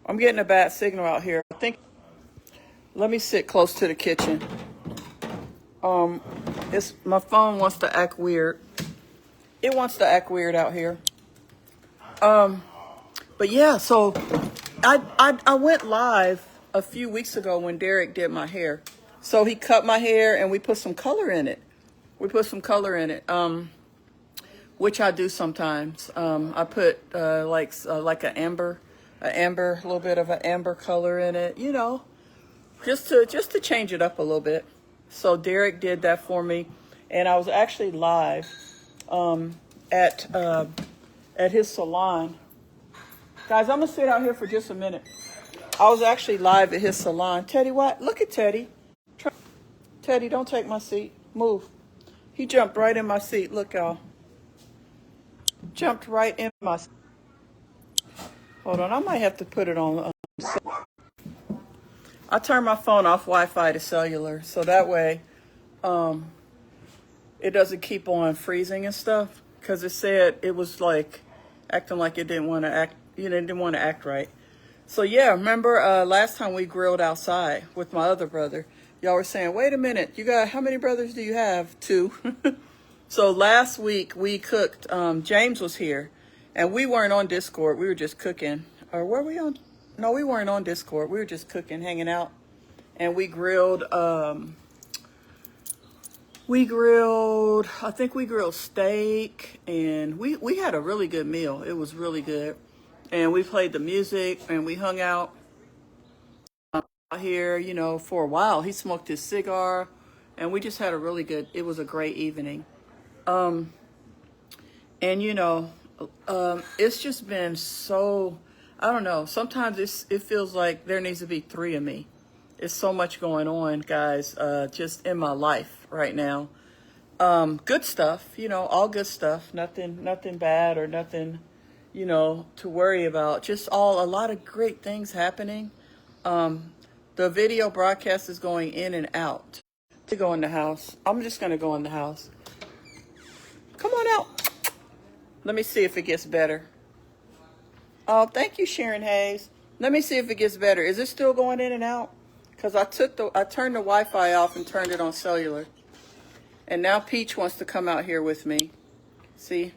I'm getting a bad signal out here. I think. Let me sit close to the kitchen. My phone wants to act weird. It wants to act weird out here. But yeah, so I went live a few weeks ago when Derek did my hair. So he cut my hair and we put some color in it. Which I do sometimes. I put like an amber, a little bit of an amber color in it, you know, just to change it up a little bit. So Derek did that for me, and I was actually live at his salon. Guys, I'm gonna sit out here for just a minute. I was actually live at his salon. Teddy, what? Look at Teddy. Teddy, don't take my seat. Move. He jumped right in my seat. Look, y'all. Jumped right in my seat. Hold on, I might have to put it on. I turned my phone off Wi-Fi to cellular, so that way it doesn't keep on freezing and stuff. Because it said it was like acting like it didn't want to act. You know, it didn't want to act right. So yeah, remember last time we grilled outside with my other brother. Y'all were saying, wait a minute, you got, how many brothers do you have? 2. So last week we cooked, James was here, and we weren't on Discord. We were just cooking. Or were we on? No, we weren't on Discord. We were just cooking, hanging out. And we grilled, I think we grilled steak, and we had a really good meal. It was really good. And we played the music, and we hung out here, you know, for a while. He smoked his cigar, and we just had it was a great evening. And you know, it's just been so, I don't know, sometimes it feels like there needs to be 3 of me. It's so much going on, guys, just in my life right now. Good stuff, you know, all good stuff, nothing bad or nothing, you know, to worry about. Just a lot of great things happening. The video broadcast is going in and out. To go in the house. I'm just going to go in the house. Come on out. Let me see if it gets better. Oh, thank you, Sharon Hayes. Let me see if it gets better. Is it still going in and out? Because I turned the Wi-Fi off and turned it on cellular. And now Peach wants to come out here with me. See?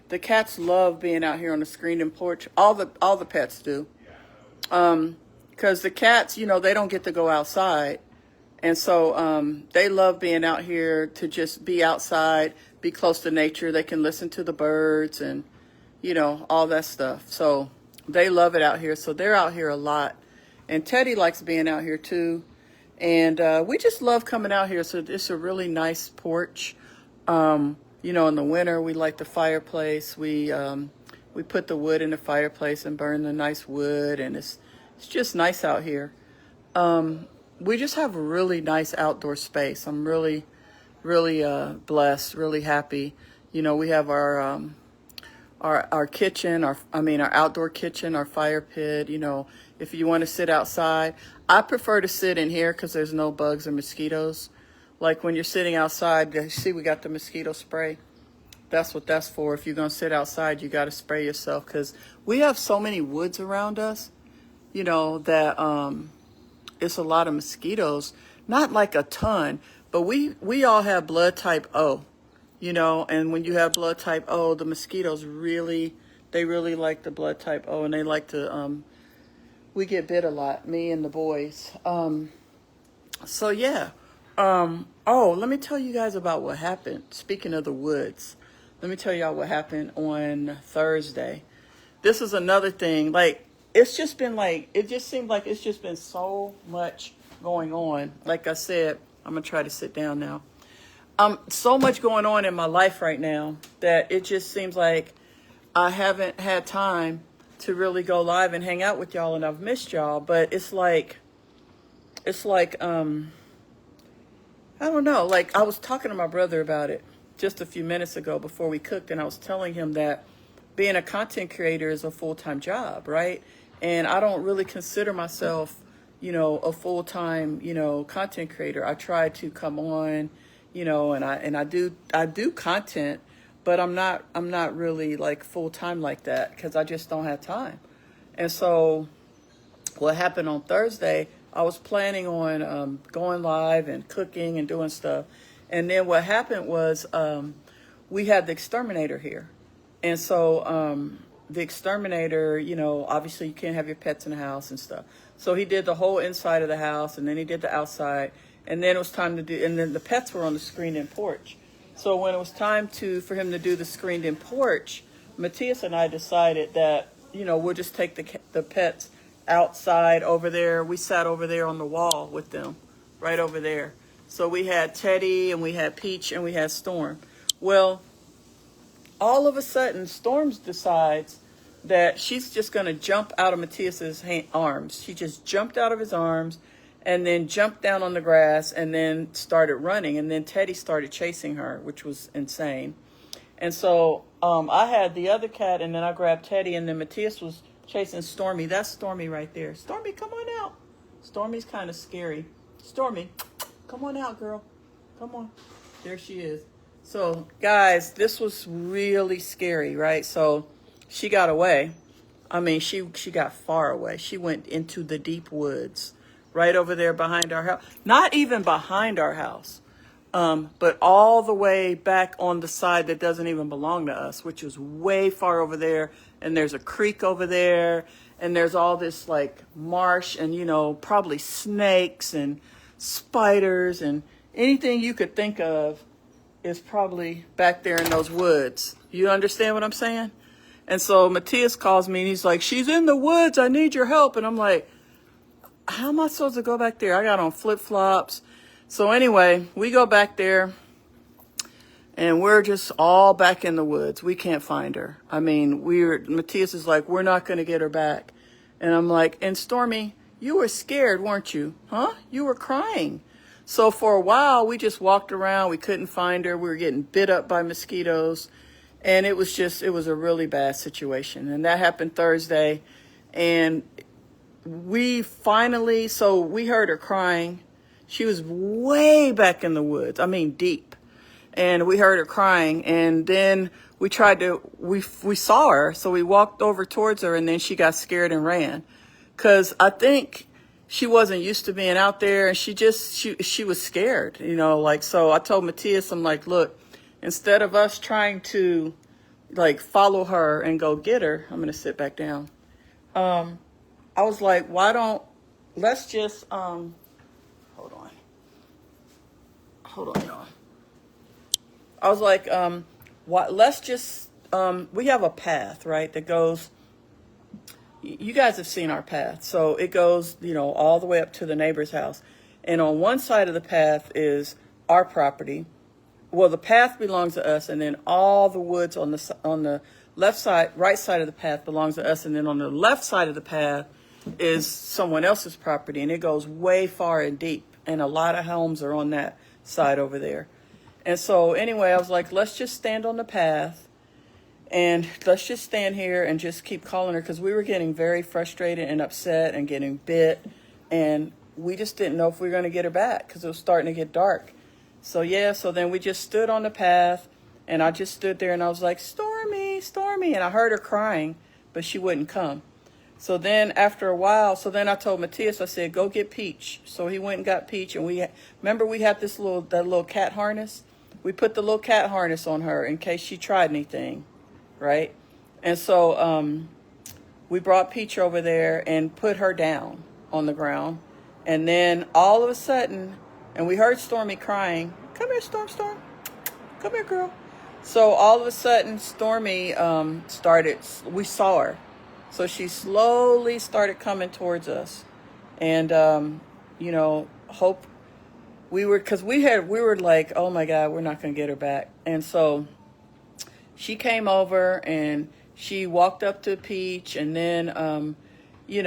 The cats love being out here on the screen and porch. All the pets do. Because the cats, you know, they don't get to go outside. And so they love being out here to just be outside, be close to nature. They can listen to the birds and, you know, all that stuff. So they love it out here. So they're out here a lot. And Teddy likes being out here too. And we just love coming out here. So it's a really nice porch. You know, in the winter, we like the fireplace. We put the wood in the fireplace and burn the nice wood. And it's just nice out here. We just have a really nice outdoor space. I'm really blessed, really happy. You know, we have our kitchen, our outdoor kitchen, our fire pit. You know, if you want to sit outside, I prefer to sit in here because there's no bugs or mosquitoes. Like when you're sitting outside, you see we got the mosquito spray. That's what that's for. If you're going to sit outside, you got to spray yourself because we have so many woods around us, you know, that it's a lot of mosquitoes. Not like a ton, but we all have blood type O, you know, and when you have blood type O, the mosquitoes really like the blood type O, and they like to, we get bit a lot, me and the boys. So yeah. Oh, let me tell you guys about what happened. Speaking of the woods, let me tell y'all what happened on Thursday. This is another thing. Like, it's just been like, it just seemed like it's just been so much going on. Like I said, I'm going to try to sit down now. So much going on in my life right now that it just seems like I haven't had time to really go live and hang out with y'all, and I've missed y'all. But it's like, I don't know. Like, I was talking to my brother about it just a few minutes ago before we cooked, and I was telling him that being a content creator is a full-time job, right? And I don't really consider myself, you know, a full-time, you know, content creator. I try to come on, you know, and I do content, but I'm not really like full-time like that because I just don't have time. And so what happened on Thursday, I was planning on going live and cooking and doing stuff. And then what happened was we had the exterminator here. And so the exterminator, you know, obviously you can't have your pets in the house and stuff. So he did the whole inside of the house, and then he did the outside, and then it was time to do, and then the pets were on the screened-in porch. So when it was time for him to do the screened-in porch, Matthias and I decided that, you know, we'll just take the pets outside over there. We sat over there on the wall with them, right over there. So we had Teddy, and we had Peach, and we had Storm. Well, all of a sudden, Storm decides that she's just going to jump out of Matthias's arms. She just jumped out of his arms and then jumped down on the grass and then started running. And then Teddy started chasing her, which was insane. And so I had the other cat, and then I grabbed Teddy, and then Matthias was chasing Stormy. That's Stormy right there. Stormy, come on out. Stormy's kind of scary. Stormy, come on out, girl. Come on. There she is. So, guys, this was really scary, right? So she got away. I mean, she got far away. She went into the deep woods, right over there behind our house. Not even behind our house, but all the way back on the side that doesn't even belong to us, which is way far over there. And there's a creek over there, and there's all this like marsh and, you know, probably snakes and spiders and anything you could think of is probably back there in those woods. You understand what I'm saying? And so Matthias calls me, and he's like, she's in the woods. I need your help. And I'm like, how am I supposed to go back there? I got on flip-flops. So anyway, we go back there, and we're just all back in the woods. We can't find her. I mean, Matthias is like, we're not going to get her back. And I'm like, and Stormy, you were scared, weren't you? Huh? You were crying. So for a while, we just walked around. We couldn't find her. We were getting bit up by mosquitoes. And it was a really bad situation. And that happened Thursday. And we heard her crying. She was way back in the woods. I mean, deep. And we heard her crying. And then we saw her. So we walked over towards her, and then she got scared and ran. Because I think she wasn't used to being out there, and she was scared, you know, like, so I told Matthias, I'm like, look, instead of us trying to like follow her and go get her, I'm going to sit back down. I was like, let's just, hold on, y'all. I was like, let's just, we have a path, right, that goes, you guys have seen our path. So it goes, you know, all the way up to the neighbor's house. And on one side of the path is our property. Well, the path belongs to us, and then all the woods on the left side, right side of the path belongs to us, and then on the left side of the path is someone else's property, and it goes way far and deep, and a lot of homes are on that side over there. And so anyway, I was like, let's just stand on the path. And let's just stand here and just keep calling her, because we were getting very frustrated and upset and getting bit. And we just didn't know if we were going to get her back because it was starting to get dark. So, yeah, so then we just stood on the path, and I just stood there, and I was like, Stormy, Stormy. And I heard her crying, but she wouldn't come. So then after a while, I told Matthias, I said, go get Peach. So he went and got Peach. And we had that little cat harness. We put the little cat harness on her in case she tried anything. Right? And so we brought Peach over there and put her down on the ground. And then all of a sudden, and we heard Stormy crying, come here, Storm. Come here, girl. So all of a sudden, Stormy we saw her. So she slowly started coming towards us. And, you know, we were like, oh my God, we're not going to get her back. And so she came over and she walked up to Peach, and then, she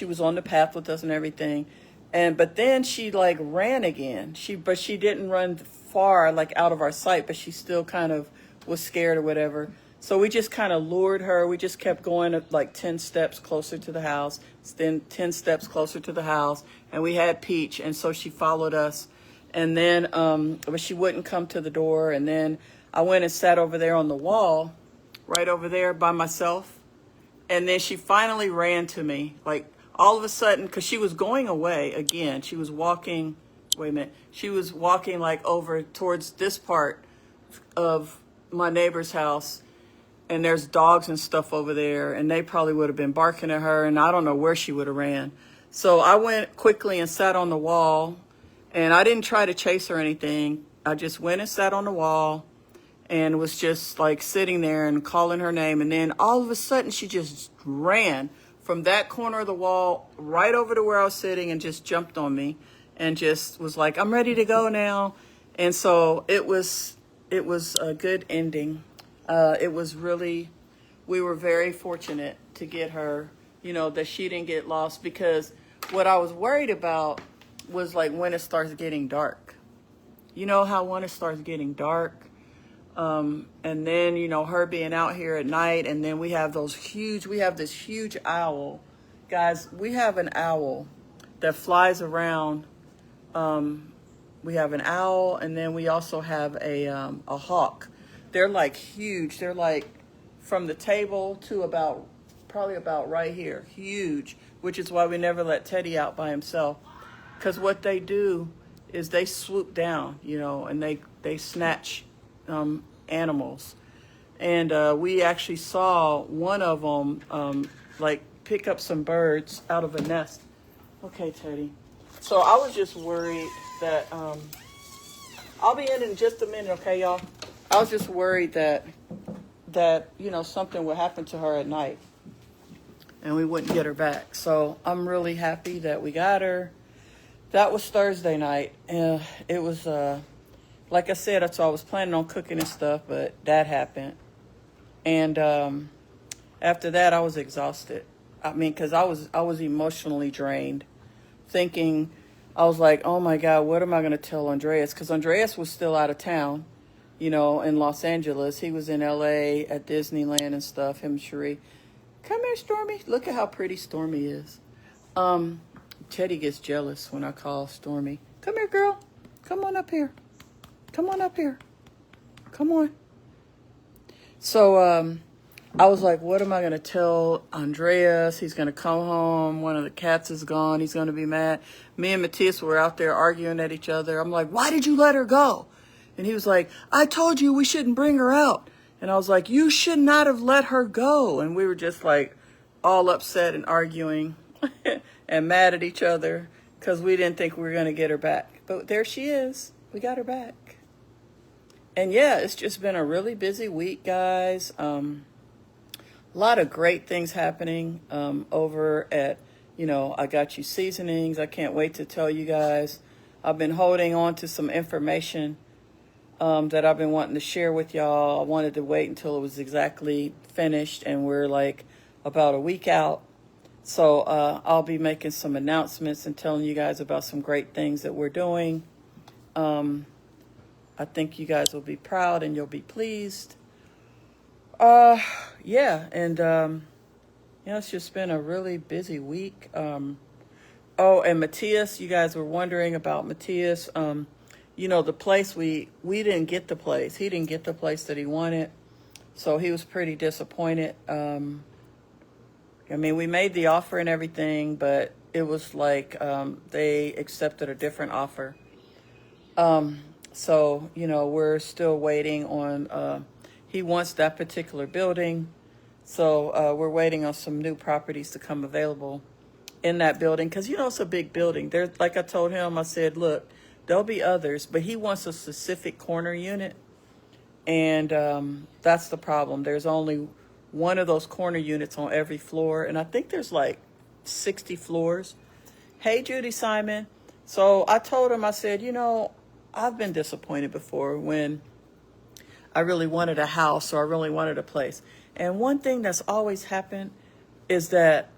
was on the path with us and everything. But then she like ran again. But she didn't run far, like out of our sight, but she still kind of was scared or whatever. So we just kind of lured her. We just kept going like 10 steps closer to the house, then 10 steps closer to the house. And we had Peach. And so she followed us. And then, but she wouldn't come to the door. And then I went and sat over there on the wall, right over there by myself. And then she finally ran to me, like all of a sudden, because she was going away again. She was walking, she was walking like over towards this part of my neighbor's house, and there's dogs and stuff over there, and they probably would have been barking at her, and I don't know where she would have ran. So I went quickly and sat on the wall, and I didn't try to chase her or anything. I just went and sat on the wall and was just like sitting there and calling her name. And then all of a sudden she just ran from that corner of the wall right over to where I was sitting and just jumped on me and just was like, I'm ready to go now. And so it was a good ending. It was really, we were very fortunate to get her, you know, that she didn't get lost, because what I was worried about was like when it starts getting dark. You know how when it starts getting dark, and then, you know, her being out here at night, and then we have this huge owl. Guys, we have an owl that flies around. We have an owl, and then we also have a hawk. They're like huge. They're like from the table to probably about right here. Huge, which is why we never let Teddy out by himself. Because what they do is they swoop down, you know, and they snatch animals. And we actually saw one of them like pick up some birds out of a nest. Okay, Teddy. So I was just worried that I'll be in just a minute, okay, y'all? I was just worried that you know, something would happen to her at night and we wouldn't get her back. So I'm really happy that we got her. That was Thursday night. It was like I said, so I was planning on cooking and stuff, but that happened. And after that, I was exhausted. I mean, because I was emotionally drained, thinking, I was like, oh my God, what am I going to tell Andreas? Because Andreas was still out of town, you know, in Los Angeles. He was in LA at Disneyland and stuff, him and Cherie. Come here, Stormy. Look at how pretty Stormy is. Teddy gets jealous when I call Stormy. Come here, girl. Come on up here. Come on up here. Come on. So I was like, what am I going to tell Andreas? He's going to come home. One of the cats is gone. He's going to be mad. Me and Matthias were out there arguing at each other. I'm like, why did you let her go? And he was like, I told you we shouldn't bring her out. And I was like, you should not have let her go. And we were just like all upset and arguing and mad at each other because we didn't think we were going to get her back. But there she is. We got her back. And yeah, it's just been a really busy week, guys. A lot of great things happening over at, you know, Igotchu Seasonings. I can't wait to tell you guys. I've been holding on to some information that I've been wanting to share with y'all. I wanted to wait until it was exactly finished, and we're like about a week out. So I'll be making some announcements and telling you guys about some great things that we're doing. I think you guys will be proud and you'll be pleased. Yeah, and you know, it's just been a really busy week. Oh, and Matthias, you guys were wondering about Matthias. You know, the place, we didn't get the place. He didn't get the place that he wanted. So he was pretty disappointed. I mean, we made the offer and everything, but it was like they accepted a different offer. So, you know, we're still waiting on, he wants that particular building. So we're waiting on some new properties to come available in that building. Because, you know, it's a big building. There's, like I told him, I said, look, there'll be others, but he wants a specific corner unit. And that's the problem. There's only one of those corner units on every floor. And I think there's like 60 floors. Hey, Judy Simon. So I told him, I said, you know, I've been disappointed before when I really wanted a house or I really wanted a place. And one thing that's always happened is that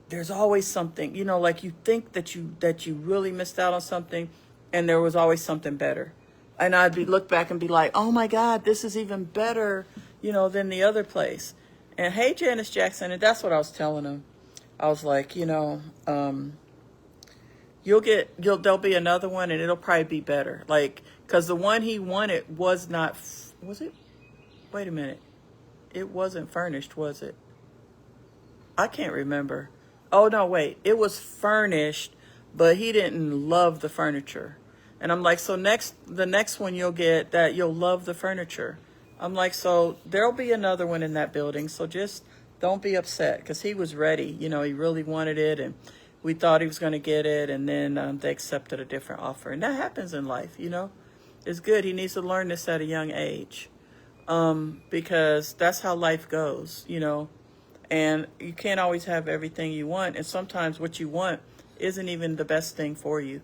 there's always something, you know, like you think that you really missed out on something and there was always something better. And I'd look back and be like, oh my God, this is even better, you know, than the other place. And hey, Janice Jackson, and that's what I was telling him. I was like, you know, there'll be another one and it'll probably be better. Like, cause the one he wanted was it? Wait a minute. It wasn't furnished, was it? I can't remember. Oh no, wait. It was furnished, but he didn't love the furniture. And I'm like, so the next one you'll get that you'll love the furniture. I'm like, so there'll be another one in that building. So just don't be upset, because he was ready. You know, he really wanted it, and we thought he was going to get it. And then they accepted a different offer. And that happens in life, you know. It's good. He needs to learn this at a young age, because that's how life goes, you know. And you can't always have everything you want. And sometimes what you want isn't even the best thing for you.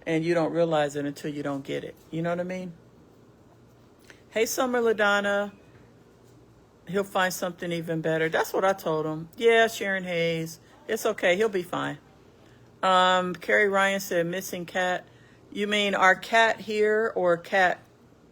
And you don't realize it until you don't get it. You know what I mean? Hey, Summer LaDonna. He'll find something even better. That's what I told him. Yeah, Sharon Hayes. It's okay. He'll be fine. Carrie Ryan said, missing cat. You mean our cat here, or cat,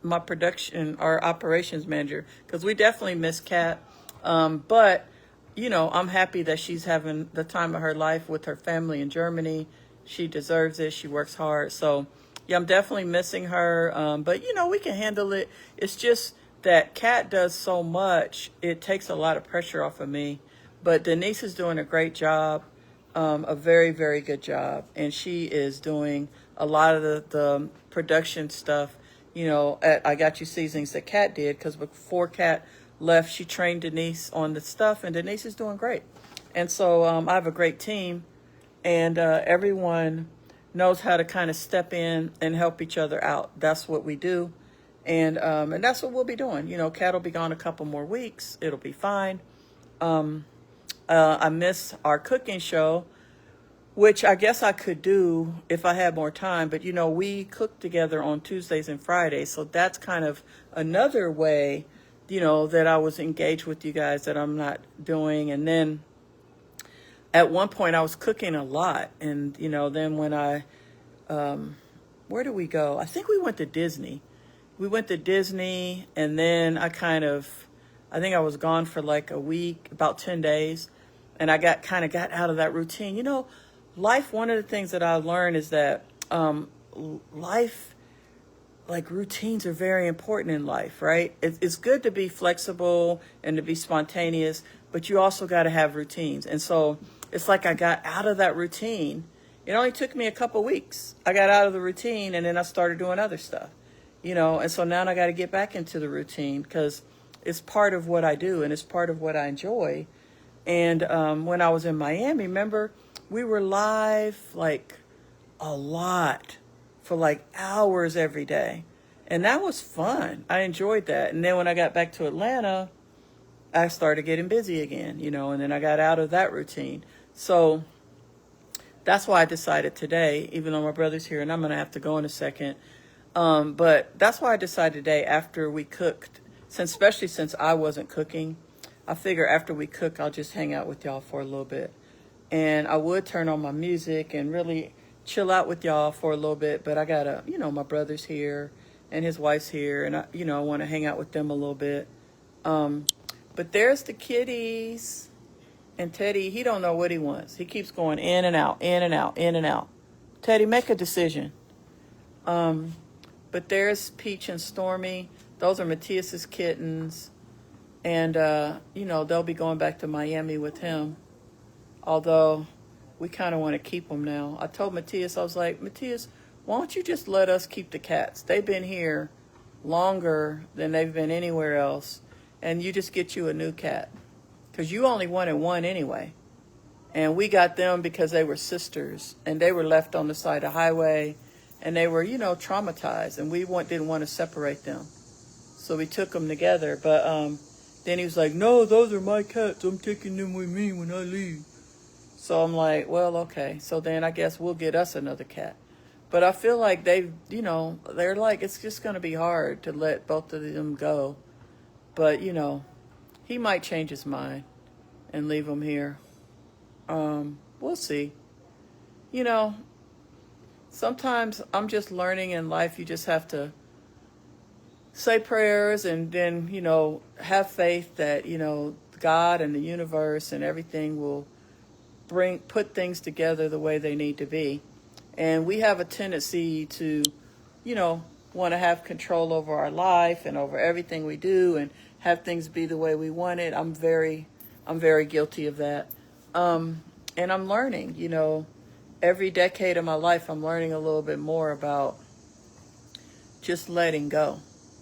my production, our operations manager? Because we definitely miss Cat. But, you know, I'm happy that she's having the time of her life with her family in Germany. She deserves it. She works hard. So, yeah, I'm definitely missing her. But, you know, we can handle it. It's just that Kat does so much. It takes a lot of pressure off of me. But Denise is doing a great job, a very, very good job. And she is doing a lot of the production stuff, you know, at Igotchu Seasonings that Kat did. Because before Kat left, she trained Denise on the stuff. And Denise is doing great. And so I have a great team. And everyone knows how to kind of step in and help each other out. That's what we do. And that's what we'll be doing. You know, Kat will be gone a couple more weeks. It'll be fine. I miss our cooking show, which I guess I could do if I had more time. But, you know, we cook together on Tuesdays and Fridays. So that's kind of another way, you know, that I was engaged with you guys that I'm not doing. And then at one point I was cooking a lot. And, you know, then when where did we go? I think we went to Disney. We went to Disney, and then I think I was gone for like a week, about 10 days. And I got out of that routine. You know, life, one of the things that I learned is that life, like routines are very important in life, right? It's good to be flexible and to be spontaneous, but you also got to have routines. And so it's like I got out of that routine. It only took me a couple weeks. I got out of the routine, and then I started doing other stuff, you know. And so now I got to get back into the routine, because it's part of what I do and it's part of what I enjoy. And when I was in Miami, remember, we were live like a lot for like hours every day. And that was fun. I enjoyed that. And then when I got back to Atlanta, I started getting busy again, you know, and then I got out of that routine. So that's why I decided today, even though my brother's here and I'm going to have to go in a second. But that's why I decided today, after we cooked, especially since I wasn't cooking, I figure after we cook, I'll just hang out with y'all for a little bit. And I would turn on my music and really chill out with y'all for a little bit. But I got to, you know, my brother's here and his wife's here. And, I want to hang out with them a little bit. But there's the kitties. And Teddy, he don't know what he wants. He keeps going in and out, in and out, in and out. Teddy, make a decision. But there's Peach and Stormy. Those are Matthias's kittens. And, they'll be going back to Miami with him. Although we kind of want to keep them now. I told Matthias, I was like, Matthias, why don't you just let us keep the cats? They've been here longer than they've been anywhere else. And you just get you a new cat. Because you only wanted one anyway. And we got them because they were sisters. And they were left on the side of the highway. And they were, traumatized. And we didn't want to separate them. So we took them together. But then he was like, no, those are my cats. I'm taking them with me when I leave. So I'm like, well, okay. So then I guess we'll get us another cat. But I feel like they're like, it's just going to be hard to let both of them go. But, he might change his mind and leave them here. We'll see. Sometimes I'm just learning in life, you just have to say prayers and then, have faith that, God and the universe and everything will put things together the way they need to be. And we have a tendency to, want to have control over our life and over everything we do and have things be the way we want it. I'm very guilty of that. And I'm learning, every decade of my life, I'm learning a little bit more about just letting go,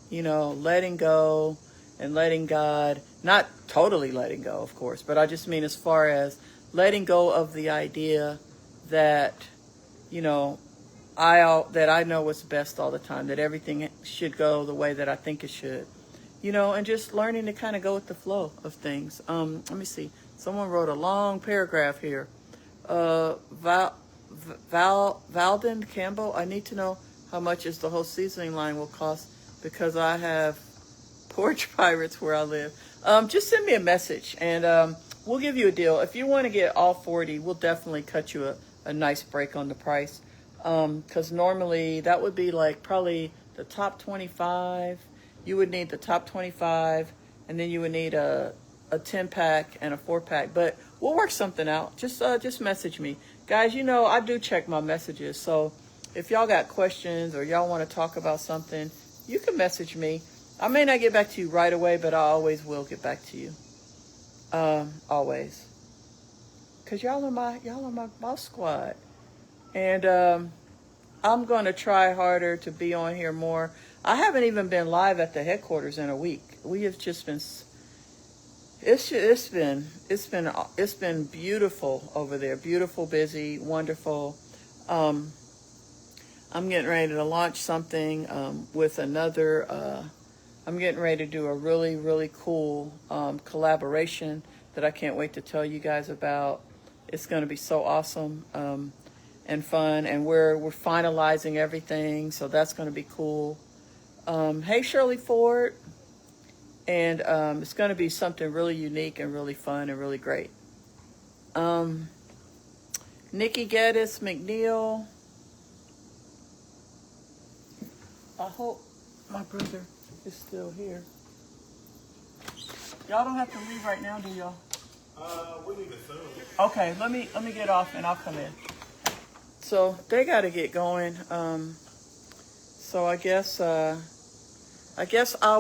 you know, letting go and letting God, not totally letting go, of course, but I just mean as far as letting go of the idea that, you know, that I know what's best all the time, that everything should go the way that I think it should, you know, and just learning to kind of go with the flow of things. Let me see. Someone wrote a long paragraph here. Valden Campbell, I need to know how much is the whole seasoning line will cost because I have porch pirates where I live. Just send me a message and we'll give you a deal. If you want to get all 40, we'll definitely cut you a nice break on the price. Because normally that would be like probably the top 25. You would need the top 25 and then you would need a 10-pack and a 4-pack. But we'll work something out. Just message me. Guys, you know, I do check my messages. So if y'all got questions or y'all want to talk about something, you can message me. I may not get back to you right away, but I always will get back to you. Always. Because y'all are my boss squad. And I'm going to try harder to be on here more. I haven't even been live at the headquarters in a week. We have just been... It's been beautiful over there. Beautiful, busy, wonderful. I'm getting ready to launch something with another. I'm getting ready to do a really, really cool collaboration that I can't wait to tell you guys about. It's going to be so awesome and fun, and we're finalizing everything, so that's going to be cool. Hey, Shirley Ford. And it's going to be something really unique and really fun and really great. Nikki Geddes McNeil. I hope my brother is still here. Y'all don't have to leave right now, do y'all? We're leaving soon. Okay, let me get off and I'll come in. So they got to get going. So I guess I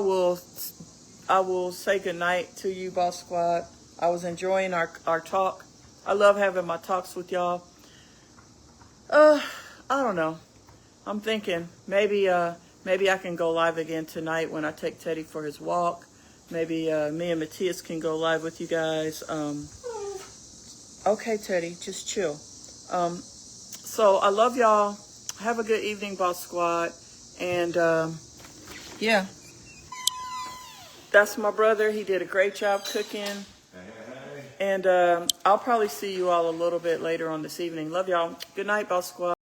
will say goodnight to you, Boss Squad. I was enjoying our talk. I love having my talks with y'all. I don't know. I'm thinking maybe I can go live again tonight when I take Teddy for his walk. Maybe me and Matthias can go live with you guys. Okay, Teddy, just chill. So I love y'all. Have a good evening, Boss Squad. And yeah. That's my brother. He did a great job cooking. And I'll probably see you all a little bit later on this evening. Love y'all. Good night, Boss Squad.